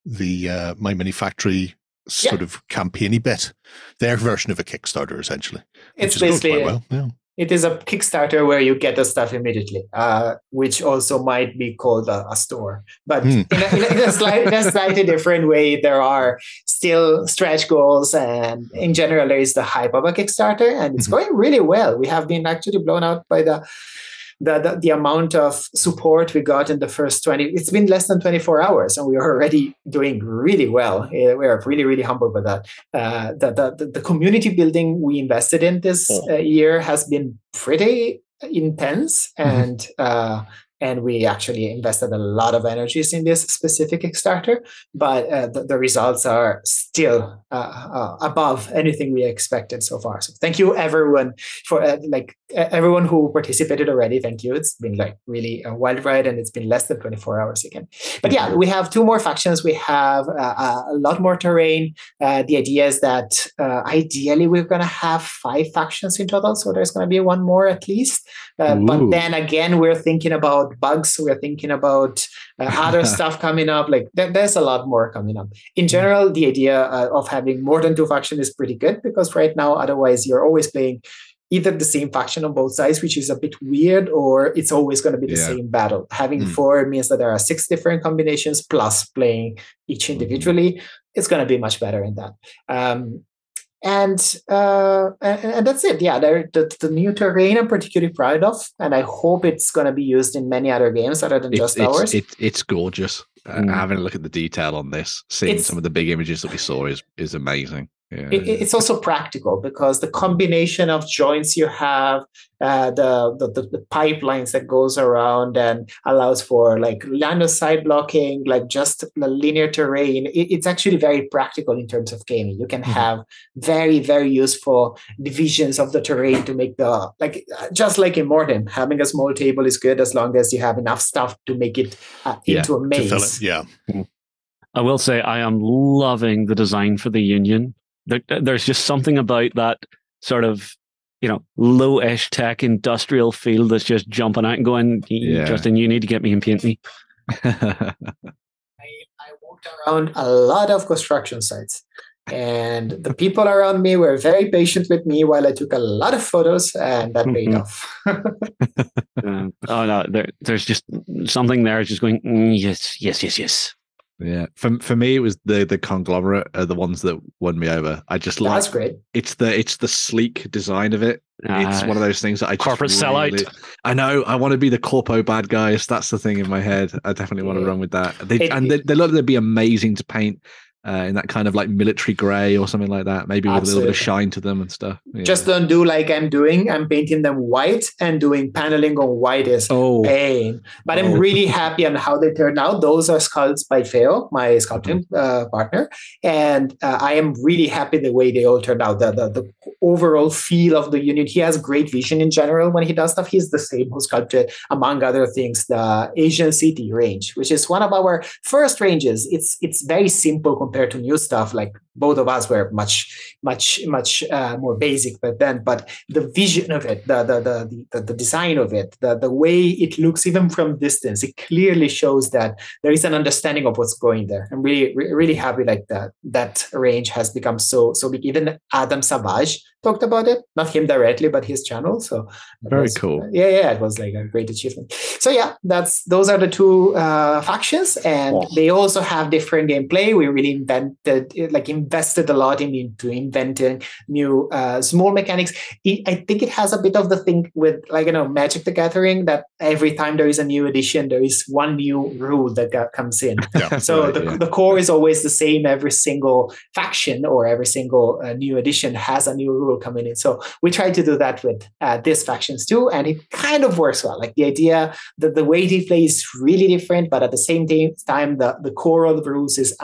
the My Mini Factory sort of campaigny bit, their version of a Kickstarter essentially. It's basically quite well. It is a Kickstarter where you get the stuff immediately, which also might be called a store. But in a slightly different way, there are still stretch goals. And in general, there is the hype of a Kickstarter. And it's going really well. We have been actually blown out by the amount of support we got in the first 20. It's been less than 24 hours, and we are already doing really well. We are really, really humbled by that. The community building we invested in this year has been pretty intense, and and we actually invested a lot of energies in this specific Kickstarter, but the results are still above anything we expected so far. So thank you everyone for everyone who participated already. Thank you. It's been like really a wild ride, and it's been less than 24 hours again. But yeah, we have 2 more factions. We have a lot more terrain. The idea is that ideally we're going to have 5 factions in total. So there's going to be 1 more at least. But then again, we're thinking about bugs. We're thinking about other stuff coming up. Like there's a lot more coming up. In general, the idea of having more than 2 factions is pretty good, because right now, otherwise you're always playing either the same faction on both sides, which is a bit weird, or it's always going to be the same battle. Having 4 means that there are 6 different combinations, plus playing each individually. It's going to be much better in that. And that's it. Yeah, the new terrain I'm particularly proud of, and I hope it's going to be used in many other games other than just ours. It's gorgeous. Having a look at the detail on this, seeing some of the big images that we saw is amazing. Yeah. It's also practical, because the combination of joints you have, the pipelines that goes around and allows for like line of sight blocking, like just the linear terrain. It's actually very practical in terms of gaming. You can have very, very useful divisions of the terrain to make just like in Modern, having a small table is good as long as you have enough stuff to make it into a maze. To fill it, yeah. I will say I am loving the design for the Union. There's just something about that sort of, low-ish tech industrial feel that's just jumping out and going, Justin, you need to get me and paint me. I walked around a lot of construction sites, and the people around me were very patient with me while I took a lot of photos, and that paid off. Oh no, there's just something there just going, yes. Yeah, for me, it was the conglomerate are the ones that won me over. I just like. That's great. It's the sleek design of it. It's one of those things that I corporate sellout. I know. I want to be the corpo bad guys. That's the thing in my head. I definitely want to run with that. They look to be amazing to paint. In that kind of like military grey or something like that, maybe with a little bit of shine to them and stuff. Yeah. Just don't do like I'm doing. I'm painting them white, and doing paneling on white is pain. But I'm really happy on how they turned out. Those are sculpts by Theo, my sculpting partner, and I am really happy the way they all turned out. The overall feel of the unit. He has great vision in general when he does stuff. He's the same who sculpted, among other things, the Asian City range, which is one of our first ranges. It's very simple compared to new stuff. Like both of us were much more basic back then, but the vision of it, the design of it, the way it looks even from distance, it clearly shows that there is an understanding of what's going there. I'm really happy like that range has become so big. Even Adam Savage talked about it, not him directly, but his channel. So very cool. Yeah, it was like a great achievement. So yeah, those are the 2 factions, and they also have different gameplay. We really invested a lot into inventing new small mechanics. I think it has a bit of the thing with Magic the Gathering, that every time there is a new edition, there is one new rule that comes in. Yeah, so the core is always the same. Every single faction or every single new edition has a new rule coming in. So we try to do that with these factions too, and it kind of works well. Like the idea that the way they play is really different, but at the same time, the core of the rules is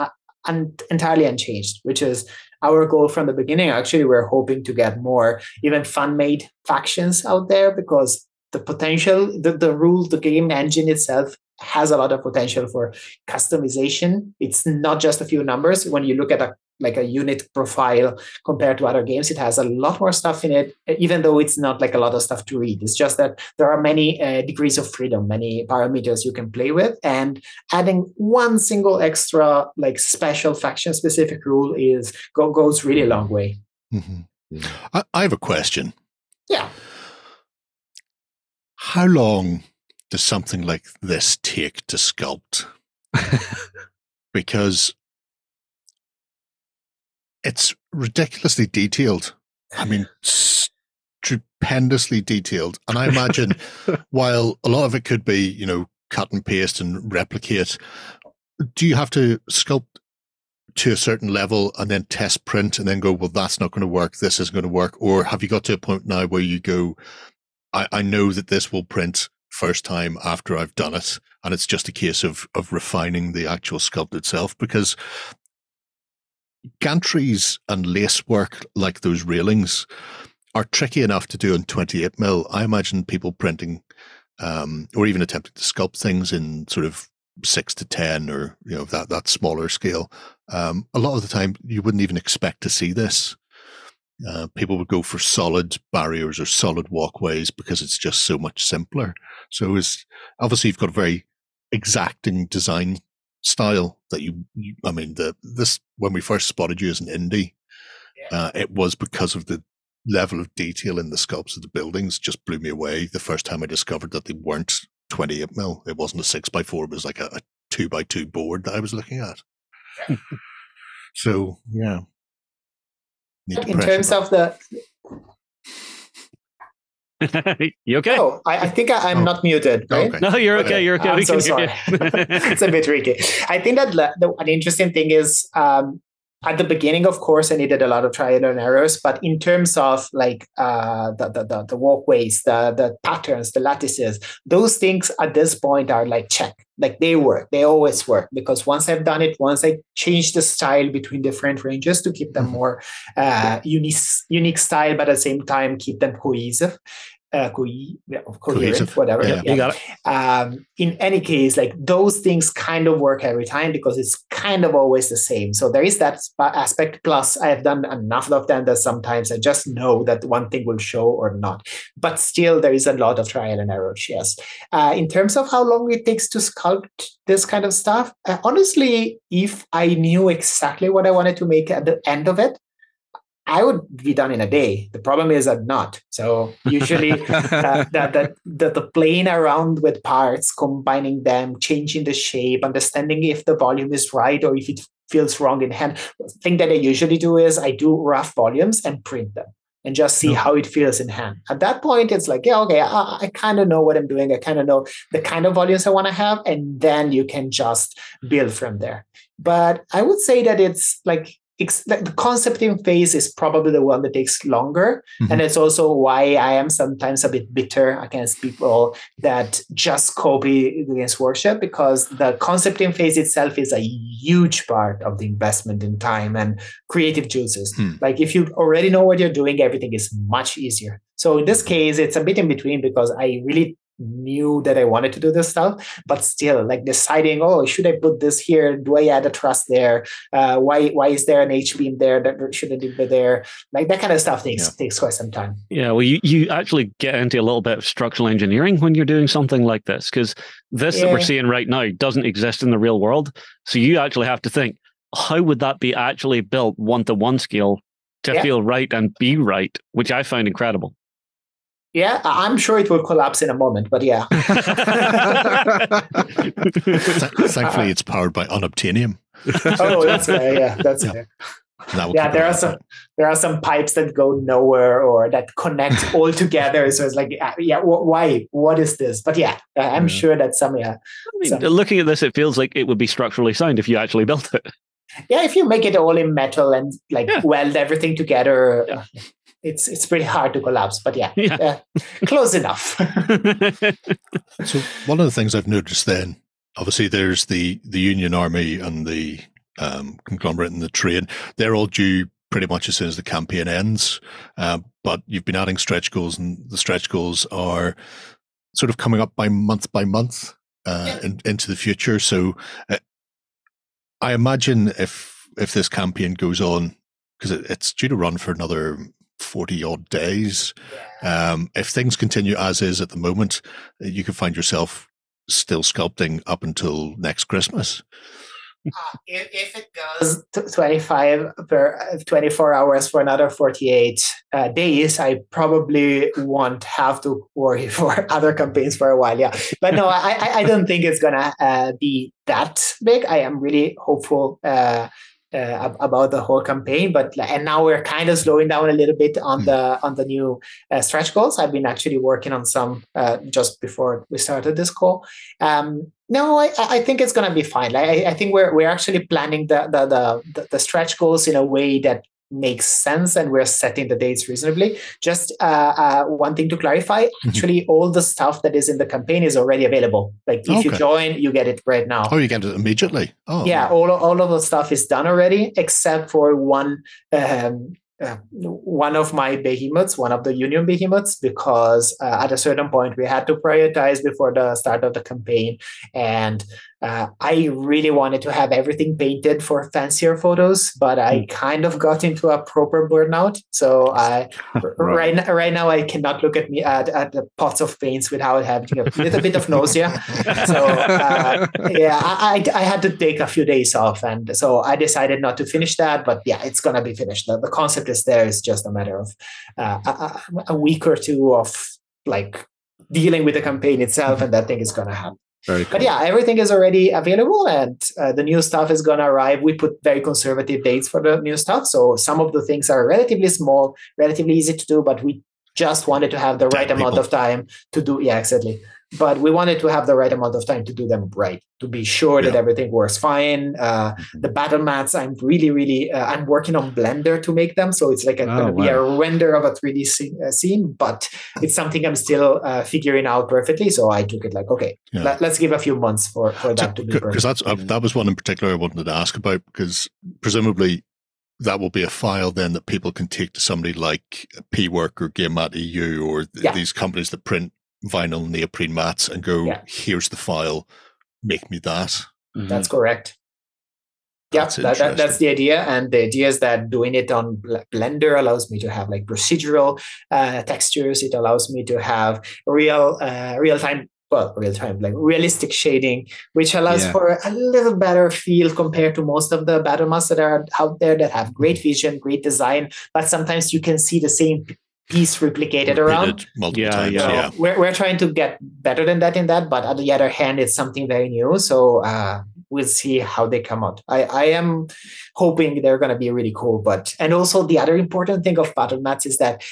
entirely unchanged, which is our goal from the beginning. Actually, we're hoping to get more even fan-made factions out there, because the potential, the game engine itself has a lot of potential for customization. It's not just a few numbers. When you look at a unit profile compared to other games, it has a lot more stuff in it, even though it's not like a lot of stuff to read. It's just that there are many degrees of freedom, many parameters you can play with, and adding one single extra special faction specific rule goes really a long way. Mm-hmm. I have a question. Yeah. How long does something like this take to sculpt? Because it's ridiculously detailed. I mean, stupendously detailed. And I imagine while a lot of it could be, cut and paste and replicate, do you have to sculpt to a certain level and then test print and then go, well, that's not going to work, this is going to work? Or have you got to a point now where you go, I know that this will print first time after I've done it, and it's just a case of refining the actual sculpt itself, because gantries and lace work like those railings are tricky enough to do in 28mm. I imagine people printing or even attempting to sculpt things in sort of 6 to 10 or that smaller scale. A lot of the time you wouldn't even expect to see this. People would go for solid barriers or solid walkways because it's just so much simpler. So obviously you've got a very exacting design style that this when we first spotted you as an indie, it was because of the level of detail in the sculpts of the buildings just blew me away. The first time I discovered that they weren't 28mm, it wasn't a 6x4, it was like a 2x2 board that I was looking at. So yeah. In terms of the you okay? Oh, I think I'm not muted, right? Okay. No, you're okay. You're okay. I'm so sorry. It's a bit tricky. I think that an interesting thing is at the beginning, of course, I needed a lot of trial and errors. But in terms of like the walkways, the patterns, the lattices, those things at this point are like check. Like they work. They always work, because once I've done it, once I change the style between different ranges to keep them more unique style, but at the same time keep them cohesive. Coherent, whatever. Yeah, you got it. In any case, like those things kind of work every time because it's kind of always the same. So there is that aspect. Plus, I have done enough of them that sometimes I just know that one thing will show or not. But still, there is a lot of trial and error. Yes. In terms of how long it takes to sculpt this kind of stuff, honestly, if I knew exactly what I wanted to make at the end of it, I would be done in a day. The problem is I'm not. So usually the playing around with parts, combining them, changing the shape, understanding if the volume is right or if it feels wrong in hand. The thing that I usually do is I do rough volumes and print them and just see how it feels in hand. At that point, it's like, yeah, okay, I kind of know what I'm doing. I kind of know the kind of volumes I want to have. And then you can just build from there. But I would say that it's like, the concepting phase is probably the one that takes longer. Mm-hmm. And it's also why I am sometimes a bit bitter against people that just copy Games Workshop, because the concepting phase itself is a huge part of the investment in time and creative juices. Like if you already know what you're doing, everything is much easier. So in this case, it's a bit in between because I really knew that I wanted to do this stuff, but still like deciding, should I put this here? Do I add a truss there? Why is there an H-beam there that shouldn't be there? Like that kind of stuff takes quite some time. Yeah, well, you actually get into a little bit of structural engineering when you're doing something like this, because this that we're seeing right now doesn't exist in the real world. So you actually have to think, how would that be actually built 1-to-1 scale to feel right and be right, which I found incredible. Yeah, I'm sure it will collapse in a moment, but yeah. Thankfully, it's powered by unobtainium. Oh, that's right. Yeah, that's right. Yeah, there are some pipes that go nowhere or that connect all together. So it's like, why? What is this? But I'm sure that looking at this, it feels like it would be structurally sound if you actually built it. Yeah, if you make it all in metal and weld everything together. Yeah. It's pretty hard to collapse, but close enough. So one of the things I've noticed then, obviously there's the Union Army and the conglomerate and the train. They're all due pretty much as soon as the campaign ends. But you've been adding stretch goals, and the stretch goals are sort of coming up by month into the future. So I imagine if this campaign goes on, because it's due to run for another 40 odd days. If things continue as is at the moment, you could find yourself still sculpting up until next Christmas. If it goes 24 hours for another 48 days, I probably won't have to worry for other campaigns for a while. Yeah, but no, I don't think it's gonna be that big. I am really hopeful about the whole campaign, and now we're kind of slowing down a little bit on the new stretch goals. I've been actually working on some just before we started this call. No, I think it's gonna be fine. I think we're actually planning the stretch goals in a way that makes sense and we're setting the dates reasonably. Just one thing to clarify, actually all the stuff that is in the campaign is already available. Like if you join, you get it right now. Oh, you get it immediately? Oh. Yeah, all of the stuff is done already, except for one of my behemoths, one of the Union behemoths, because at a certain point we had to prioritize before the start of the campaign. And I really wanted to have everything painted for fancier photos, but I kind of got into a proper burnout. So right now I cannot look at the pots of paints without having a little bit of nausea. So I had to take a few days off, and so I decided not to finish that. But yeah, it's gonna be finished. The concept is there. It's just a matter of a week or two of like dealing with the campaign itself, and that thing is gonna happen. Very cool. But yeah, everything is already available, and the new stuff is going to arrive. We put very conservative dates for the new stuff. So some of the things are relatively small, relatively easy to do, but we just wanted to have the right amount of time to do. Yeah, exactly. But we wanted to have the right amount of time to do them right, to be sure that everything works fine. The battle mats, I'm really, I'm working on Blender to make them. So it's like going to be a render of a 3D scene, but it's something I'm still figuring out perfectly. So I took it like, okay, let's give a few months for that to be perfect. Because that was one in particular I wanted to ask about, because presumably that will be a file then that people can take to somebody like P-Work or GameMat.eu or these companies that print vinyl neoprene mats and go, here's the file, make me that. That's correct. That's the idea. And the idea is that doing it on Blender allows me to have like procedural textures. It allows me to have real-time, like realistic shading, which allows for a little better feel compared to most of the battle mats that are out there that have great vision, great design, but sometimes you can see the same piece replicated around multiple times. We're trying to get better than that in that, but on the other hand, it's something very new. So we'll see how they come out. I am hoping they're going to be really cool. And also the other important thing of battle mats is that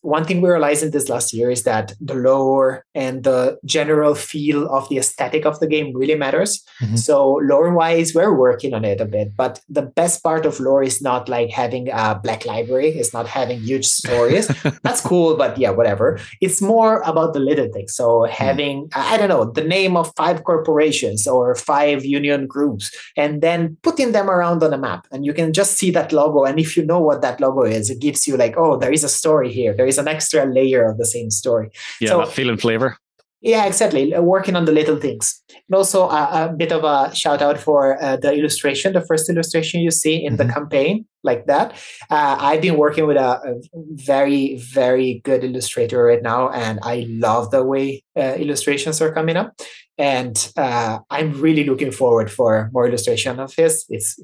one thing we realized in this last year is that the lore and the general feel of the aesthetic of the game really matters. So lore-wise, we're working on it a bit. But the best part of lore is not like having a black library. It's not having huge stories. That's cool, but yeah, whatever. It's more about the little things. So having, I don't know, the name of 5 corporations or 5 union groups, and then putting them around on a map. And you can just see that logo. And if you know what that logo is, it gives you like, oh, there is a story here. There is an extra layer of the same story. Yeah, so, that feeling flavor. Yeah, exactly. Working on the little things. And also a bit of a shout out for the illustration, the first illustration you see in the campaign, like that. I've been working with a very, very good illustrator right now, and I love the way illustrations are coming up. And I'm really looking forward for more illustration of his. It's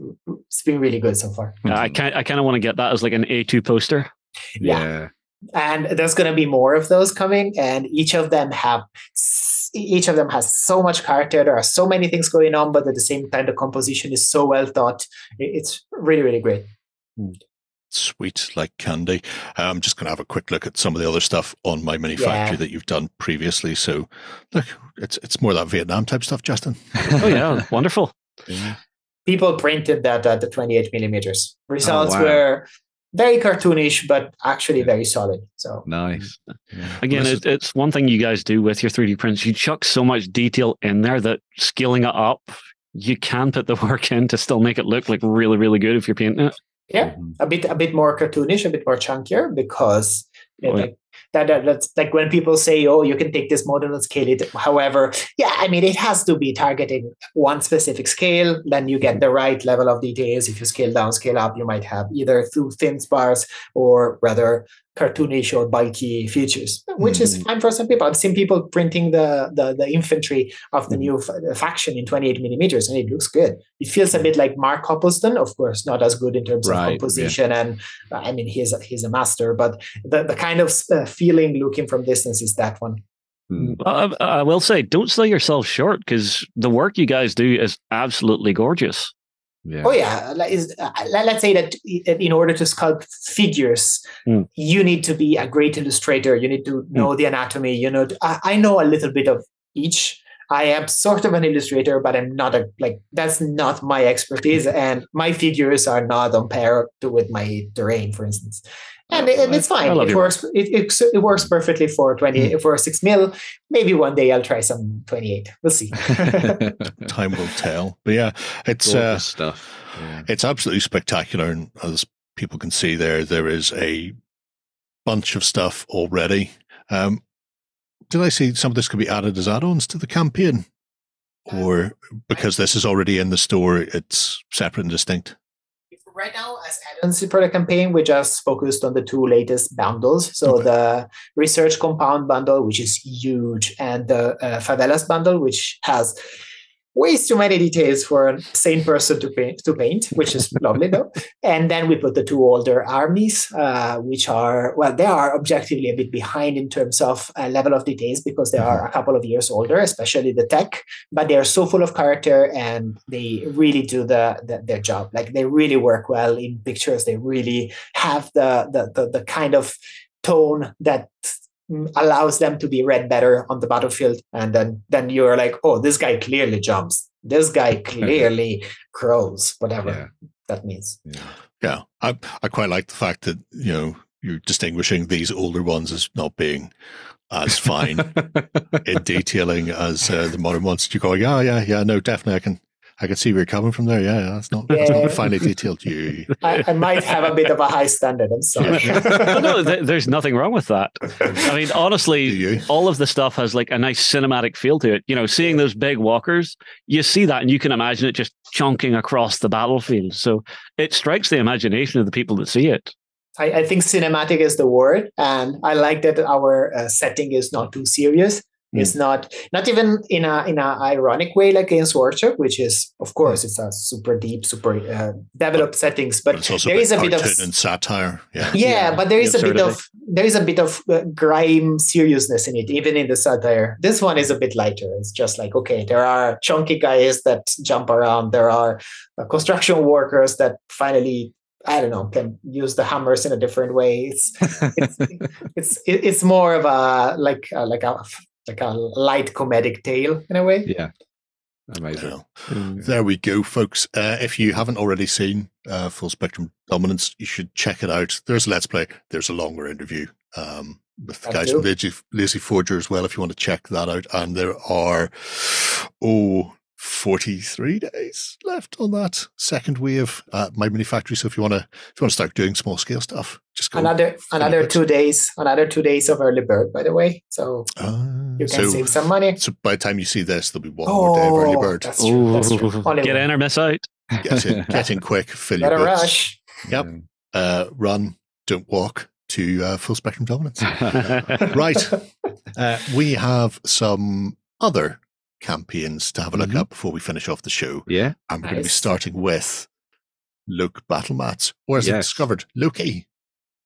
been really good so far. I kind of want to get that as like an A2 poster. Yeah. And there's going to be more of those coming, and each of them has so much character. There are so many things going on, but at the same time, the composition is so well thought. It's really, really great. Sweet, like candy. I'm just going to have a quick look at some of the other stuff on My Mini Factory that you've done previously. So, look, it's more that Vietnam type stuff, Justin. Oh yeah, wonderful. People printed that at the 28 millimeters. Results were very cartoonish, but actually very solid. So nice. Again, it's one thing you guys do with your 3D prints. You chuck so much detail in there that scaling it up, you can put the work in to still make it look like really, really good if you're painting it. Yeah, a bit more cartoonish, a bit more chunkier, because that's like when people say, "Oh, you can take this model and scale it." However, I mean, it has to be targeting one specific scale. Then you get the right level of details. If you scale down, scale up, you might have either through thin bars or rather cartoonish or bulky features, which is fine for some people. I've seen people printing the infantry of the new faction in 28 millimeters, and it looks good. It feels a bit like Mark Copleston, of course, not as good in terms of composition, and I mean he's a master, but the kind of feeling looking from distance is that one. I will say, don't sell yourself short, because the work you guys do is absolutely gorgeous. Yeah. Oh yeah, let's say that in order to sculpt figures, you need to be a great illustrator. You need to know the anatomy. I know a little bit of each. I am sort of an illustrator, but I'm not that's not my expertise, and my figures are not on par with my terrain, for instance. And it's fine. It works. It works perfectly for 6 mil. Maybe one day I'll try some 28. We'll see. Time will tell. But yeah, it's stuff. Yeah. It's absolutely spectacular, and as people can see there is a bunch of stuff already. Did I see some of this could be added as add-ons to the campaign, or because this is already in the store, it's separate and distinct? Right now, as add-ons for the campaign, we just focused on the 2 latest bundles. So the Research Compound bundle, which is huge, and the Favelas bundle, which has way too many details for a sane person to paint, which is lovely though. And then we put the 2 older armies, which are, well, they are objectively a bit behind in terms of level of details because they are a couple of years older, especially the tech, but they are so full of character and they really do their job. Like they really work well in pictures. They really have the kind of tone that allows them to be read better on the battlefield. And then you're like, oh, this guy clearly jumps. This guy clearly crows, whatever that means. Yeah. I quite like the fact that, you're distinguishing these older ones as not being as fine in detailing as the modern ones. You're going, no, definitely I can see where you're coming from there. Yeah, that's not finely detailed. I might have a bit of a high standard. I'm sorry. No, there's nothing wrong with that. I mean, honestly, all of the stuff has like a nice cinematic feel to it. Seeing those big walkers, you see that and you can imagine it just chunking across the battlefield. So it strikes the imagination of the people that see it. I think cinematic is the word. And I like that our setting is not too serious. It's not even in a ironic way like Games Workshop, which is, of course, it's a super deep, super developed settings. But it's also there is a bit of and satire. But there is a bit of grime seriousness in it, even in the satire. This one is a bit lighter. It's just like, okay, there are chunky guys that jump around. There are construction workers that finally, I don't know, can use the hammers in a different way. It's more of a like a light comedic tale in a way. Yeah. Amazing. There we go, folks. If you haven't already seen Full Spectrum Dominance, you should check it out. There's a Let's Play. There's a longer interview with the guys from Lazy Forger as well, if you want to check that out. And there are 43 days left on that second wave at My Mini Factory. So if you want to start doing small scale stuff, just go. Another 2 days. Another 2 days of early bird, by the way. So you can save some money. So by the time you see this, there'll be one more day of early bird. That's true. That's true. Get in or miss out. Get in quick. Fill your boots. Rush. Yep. Run. Don't walk to Full Spectrum Dominance. Right. We have some other campaigns to have a look at before we finish off the show. Yeah. And we're going to be starting with Luke Battlemats, or as I discovered, Loki.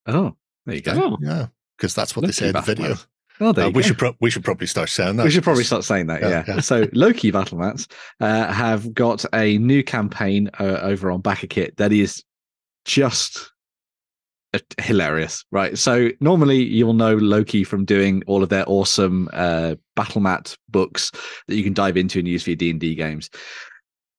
Oh, there you go. Oh. Yeah, because that's what they say in the video. Oh, there you go. We should probably start saying that. We should probably start saying that, yeah. So Loki Battlemats have got a new campaign over on BackerKit that is just hilarious, right? So normally you'll know Loki from doing all of their awesome Battlemat books that you can dive into and use for your D&D games.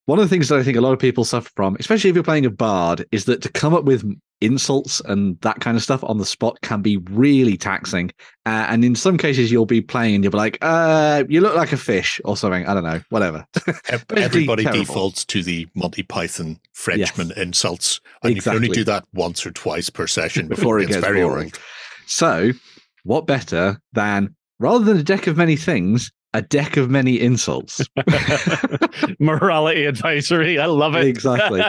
One of the things that I think a lot of people suffer from, especially if you're playing a bard, is that to come up with insults and that kind of stuff on the spot can be really taxing. And in some cases you'll be playing and you'll be like, you look like a fish or something. I don't know, whatever. Everybody defaults to the Monty Python Frenchman insults. And you can only do that once or twice per session before it gets very boring. So what better than, rather than a deck of many things, a deck of many insults. Morality advisory. I love it. Exactly.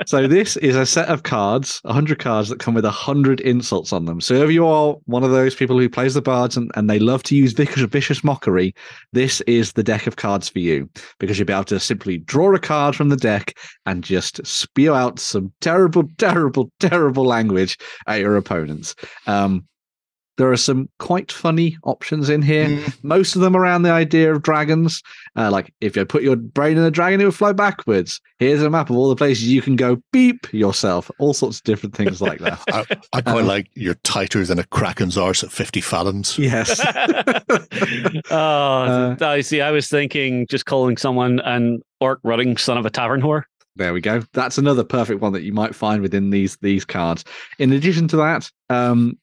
So this is a set of cards, 100 cards that come with 100 insults on them. So if you are one of those people who plays the bards and they love to use vicious mockery, this is the deck of cards for you, because you'll be able to simply draw a card from the deck and just spew out some terrible, terrible, terrible language at your opponents. There are some quite funny options in here. Most of them around the idea of dragons. Like if you put your brain in a dragon, it will fly backwards. Here's a map of all the places you can go beep yourself. All sorts of different things like that. I quite like you're tighter than a kraken's arse at 50 fathoms. Yes. I see. I was thinking just calling someone an orc-rutting son of a tavern whore. There we go. That's another perfect one that you might find within these cards. In addition to that,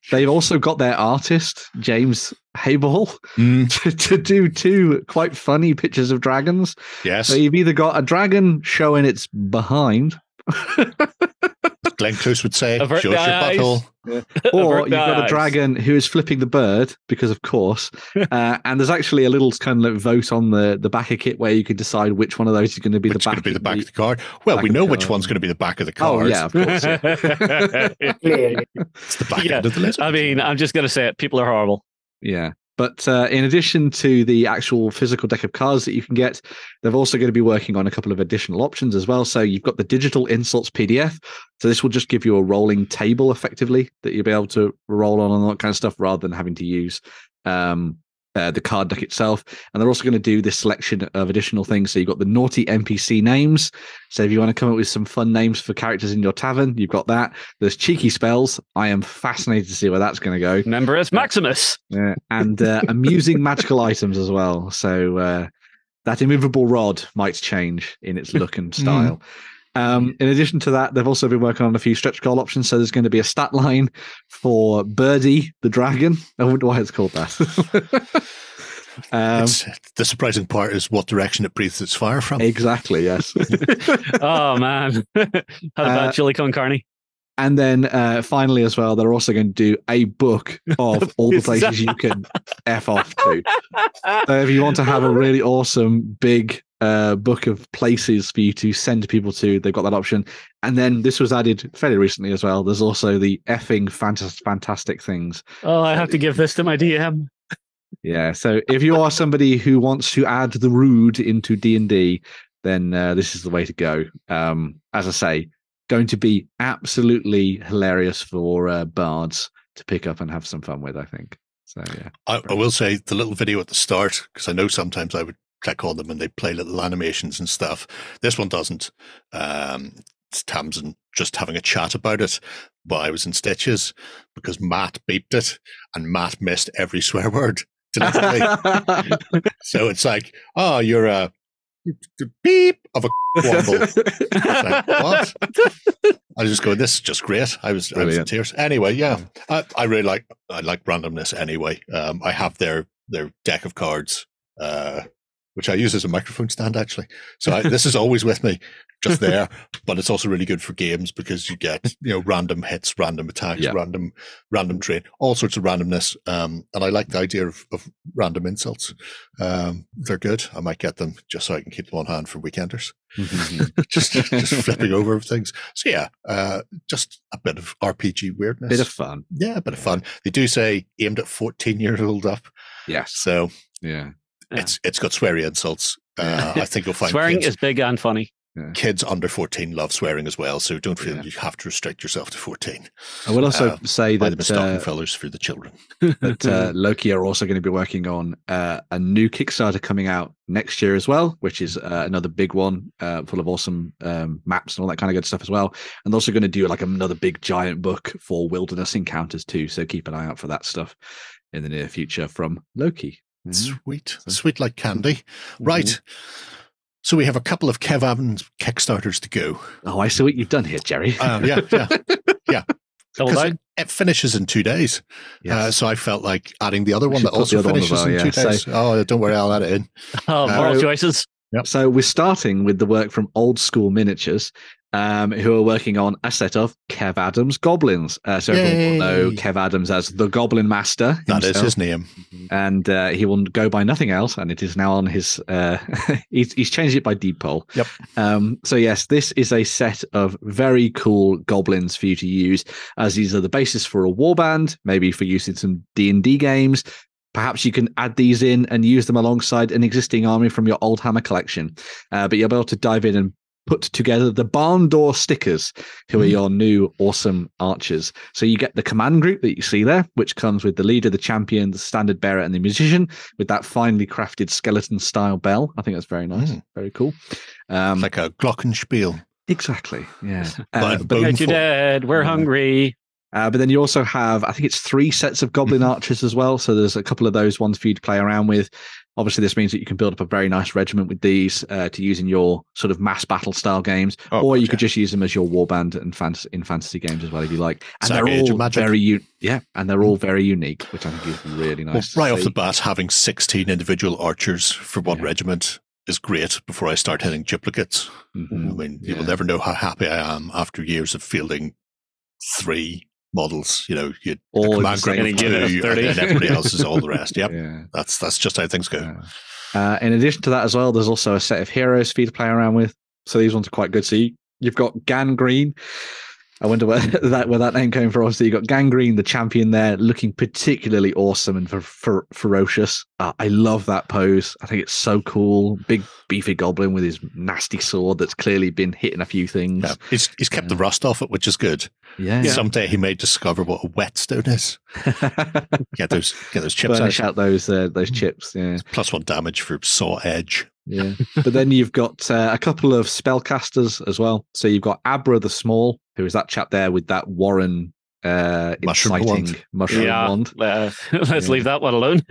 they've also got their artist, James Hayball, to do 2 quite funny pictures of dragons. Yes. So you've either got a dragon showing its behind. Glenn Close would say, Avert shows your butthole. Or you've got a dragon who is flipping the bird, because of course. And there's actually a little kind of vote on the back of kit where you can decide which one of those is going to be the back of the card. Well, we know which one's going to be the back of the card. Oh, yeah, of course. Clearly. It's the back end of the list. I mean, I'm just going to say it. People are horrible. Yeah. But in addition to the actual physical deck of cards that you can get, they're also going to be working on a couple of additional options as well. So you've got the digital insults PDF. So this will just give you a rolling table effectively that you'll be able to roll on and all that kind of stuff rather than having to use the card deck itself. And they're also going to do this selection of additional things. So you've got the naughty NPC names. So if you want to come up with some fun names for characters in your tavern, you've got that. There's cheeky spells. I am fascinated to see where that's going to go. Members Maximus. Yeah. And amusing magical items as well. So that immovable rod might change in its look and style. In addition to that, they've also been working on a few stretch goal options. So there's going to be a stat line for Birdie the dragon. I wonder why it's called that. The surprising part is what direction it breathes its fire from. Exactly, yes. Oh, man. How about chili con carne? And then finally as well, they're also going to do a book of all the places you can F off to. So if you want to have a really awesome big book of places for you to send people to, they've got that option. And then this was added fairly recently as well. There's also the effing fantastic things. Oh, I have to give this to my DM. Yeah, so if you are somebody who wants to add the rude into D&D, then this is the way to go. As I say, going to be absolutely hilarious for bards to pick up and have some fun with, I think. So yeah, I will say the little video at the start, because I know sometimes I would click on them and they play little animations and stuff. This one doesn't. It's Tamsin just having a chat about it, but I was in stitches because Matt beeped it and Matt missed every swear word deliberately. So it's like, oh, you're a beep of a womble. Like, what? I was just going, this is just great. I was in tears. Anyway, yeah, I really like randomness anyway. I have their deck of cards, which I use as a microphone stand, actually. So this is always with me, just there. But it's also really good for games because you get, random hits, random attacks, random terrain, all sorts of randomness. And I like the idea of random insults. They're good. I might get them just so I can keep them on hand for weekenders. just flipping over things. So yeah, just a bit of RPG weirdness. Bit of fun. Yeah, a bit of fun. They do say aimed at 14-year-old up. Yes. So yeah. It's got sweary insults. I think you'll find swearing is big and funny. Yeah. Kids under 14 love swearing as well, so don't feel you have to restrict yourself to 14. I will also say that the stocking fellers for the children. That Loki are also going to be working on a new Kickstarter coming out next year as well, which is another big one, full of awesome maps and all that kind of good stuff as well. And they're also going to do like another big giant book for wilderness encounters too. So keep an eye out for that stuff in the near future from Loki. Sweet. Sweet like candy. Right. So we have a couple of Kev Adams Kickstarters to go. Oh, I see what you've done here, Jerry. Yeah. Because it finishes in 2 days. Yes. So I felt like adding the other one that also finishes in 2 days. So, don't worry, I'll add it in. Moral choices. Yep. So we're starting with the work from Old School Miniatures, who are working on a set of Kev Adams goblins. So everyone will know Kev Adams as the Goblin Master himself. That is his name. And he will go by nothing else, and it is now on his... he's changed it by deed poll. Yep. So yes, this is a set of very cool goblins for you to use, as these are the basis for a warband, maybe for use in some D&D games. Perhaps you can add these in and use them alongside an existing army from your old Hammer collection. But you'll be able to dive in and put together the barn door stickers, who are your new awesome archers. So you get the command group that you see there, which comes with the leader, the champion, the standard bearer, and the musician, with that finely crafted skeleton style bell. I think that's very nice, very cool. Like a glockenspiel. Exactly, yeah. But Get you dead, we're hungry. But then you also have, I think it's 3 sets of goblin archers as well. So there's a couple of those ones for you to play around with. Obviously, this means that you can build up a very nice regiment with these to use in your sort of mass battle style games, or you could just use them as your warband and in fantasy games as well, if you like. And they're all they're all very unique, which I think is really nice. Well, right off the bat, having 16 individual archers for one regiment is great before I start hitting duplicates. I mean, you will never know how happy I am after years of fielding 3 models. You know, the command group of 2, and then everybody else is all the rest. Yep, that's just how things go. In addition to that as well, there's also a set of heroes for you to play around with. So these ones are quite good. So you've got Gangrene. I wonder where that name came from. Obviously, you got Gangrene, the champion there, looking particularly awesome and ferocious. I love that pose. I think it's so cool. Big, beefy goblin with his nasty sword that's clearly been hitting a few things. Yeah. He's kept the rust off it, which is good. Yeah. Someday he may discover what a whetstone is. Get those chips Burnish out those chips. Yeah. +1 damage for saw edge. Yeah. But then you've got a couple of spellcasters as well. So you've got Abra the Small, who is that chap there with that Warren mushroom wand. Let's leave that one alone.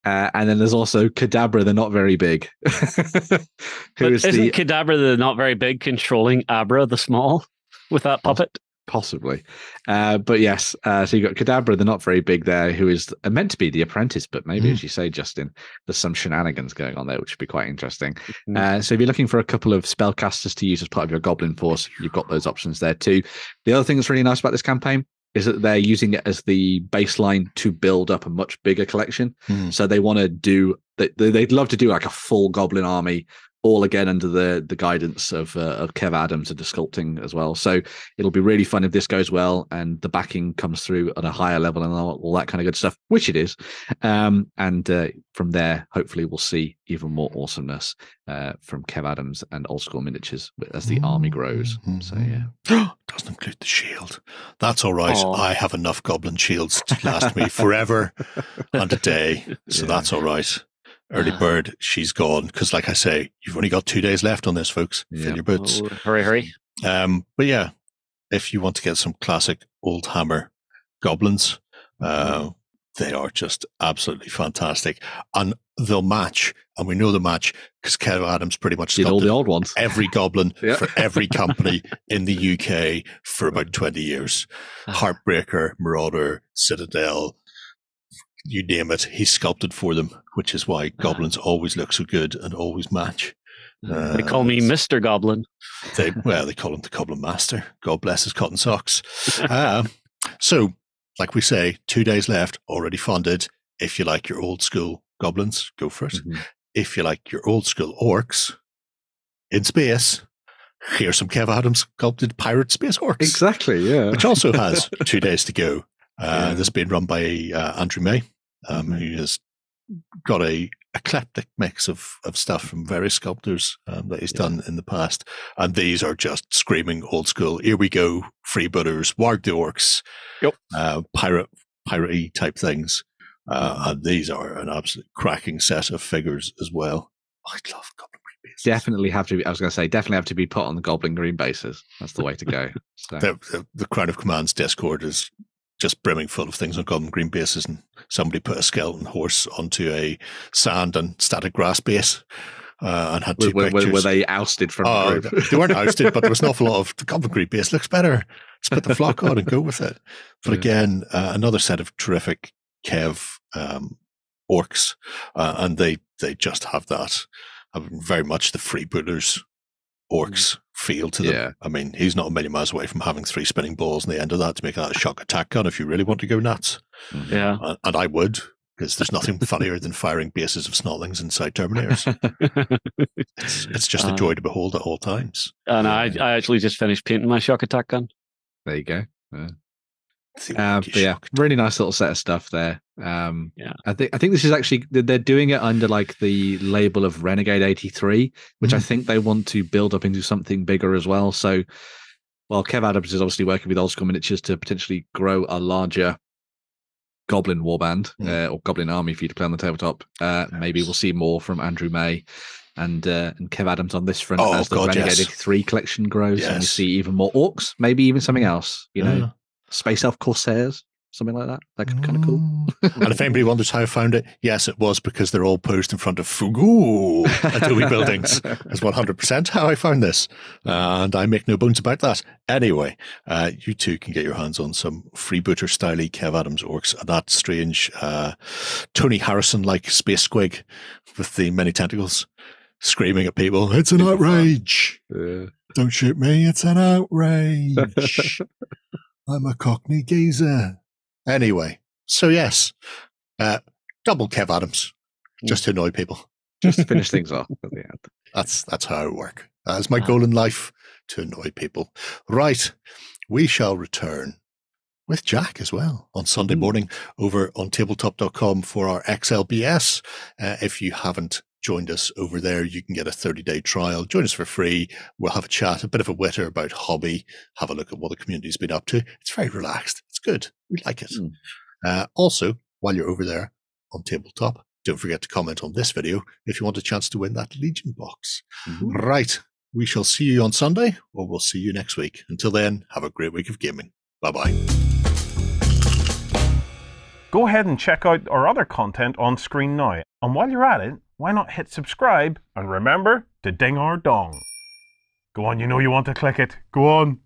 And then there's also Kadabra, the not very big. Isn't Kadabra the not very big controlling Abra the Small with that puppet? Possibly. But yes, so you've got Kadabra, the not very big there, who is meant to be the apprentice, but maybe, as you say, Justin, there's some shenanigans going on there, which would be quite interesting. So if you're looking for a couple of spellcasters to use as part of your goblin force, you've got those options there too. The other thing that's really nice about this campaign is that they're using it as the baseline to build up a much bigger collection. So they want to do, they'd love to do like a full goblin army, all again under the guidance of Kev Adams and the sculpting as well. So it'll be really fun if this goes well and the backing comes through at a higher level and all that kind of good stuff, which it is. And from there, hopefully we'll see even more awesomeness from Kev Adams and Old School Miniatures as the army grows. So yeah. Doesn't include the shield. That's all right. I have enough goblin shields to last me forever and a day. So that's all right. Early bird, she's gone. Because like I say, you've only got 2 days left on this, folks. Fill your boots. Hurry. But yeah, if you want to get some classic old hammer goblins, they are just absolutely fantastic. And they'll match. And we know the match because Kev Adams pretty much did all the old ones. Every goblin for every company in the UK for about 20 years. Heartbreaker, Marauder, Citadel, you name it, he's sculpted for them, which is why goblins always look so good and always match. They call me Mr. Goblin. They call him the Goblin Master. God bless his cotton socks. So, like we say, 2 days left, already funded. If you like your old school goblins, go for it. If you like your old school orcs in space, here's some Kev Adams sculpted pirate space orcs. Exactly, yeah. Which also has 2 days to go. This is being run by Andrew May, who has got a eclectic mix of stuff from various sculptors that he's done in the past. And these are just screaming old school. Here we go, freebooters, Warg the Orcs, pirate-y type things. And these are an absolute cracking set of figures as well. I love Goblin Green bases. Definitely have to be put on the Goblin Green bases. That's the way to go. So. The Crown of Command's Discord is just brimming full of things on Goblin Green bases, and somebody put a skeleton horse onto a sand and static grass base and had two pictures. Were they ousted from the group? They weren't ousted, but there was an awful lot of the Goblin Green base looks better. Let's put the flock on and go with it. But again, another set of terrific Kev orcs, and they just have that very much the freebooters orcs feel to them. Yeah. I mean, he's not a million miles away from having 3 spinning balls in the end of that to make that a shock attack gun if you really want to go nuts. Yeah. And I would, because there's nothing funnier than firing bases of snotlings inside Terminators. It's just a joy to behold at all times. And I actually just finished painting my shock attack gun. There you go. Yeah. But yeah, really nice little set of stuff there. I think this is actually, they're doing it under like the label of Renegade 83, which I think they want to build up into something bigger as well. So while Kev Adams is obviously working with Old School Miniatures to potentially grow a larger Goblin warband or Goblin army for you to play on the tabletop, maybe we'll see more from Andrew May and Kev Adams on this front as the Renegade 83 collection grows, and we see even more orcs, maybe even something else, you know. Space Elf Corsairs, something like that. That could be kind of cool. And if anybody wonders how I found it, yes, it was because they're all posed in front of Fugu Adobe buildings. That's 100% how I found this. And I make no bones about that. Anyway, you too can get your hands on some freebooter styley Kev Adams orcs. That strange Tony Harrison-like space squig with the many tentacles screaming at people. It's an outrage. Don't shoot me. It's an outrage. I'm a Cockney geezer. Anyway, so yes, double Kev Adams, just to annoy people. Just to finish things off at the end. That's how I work. That's my goal in life, to annoy people. Right, we shall return with Jack as well on Sunday morning over on tabletop.com for our XLBS. If you haven't joined us over there, you can get a 30-day trial. Join us for free. We'll have a chat, a bit of a witter about hobby, have a look at what the community's been up to. It's very relaxed. It's good. We like it. Also, while you're over there on Tabletop, don't forget to comment on this video if you want a chance to win that Legion box. Right. We shall see you on Sunday, or we'll see you next week. Until then, have a great week of gaming. Bye-bye. Go ahead and check out our other content on screen now. And while you're at it, why not hit subscribe and remember to ding our dong. Go on, you know you want to click it. Go on.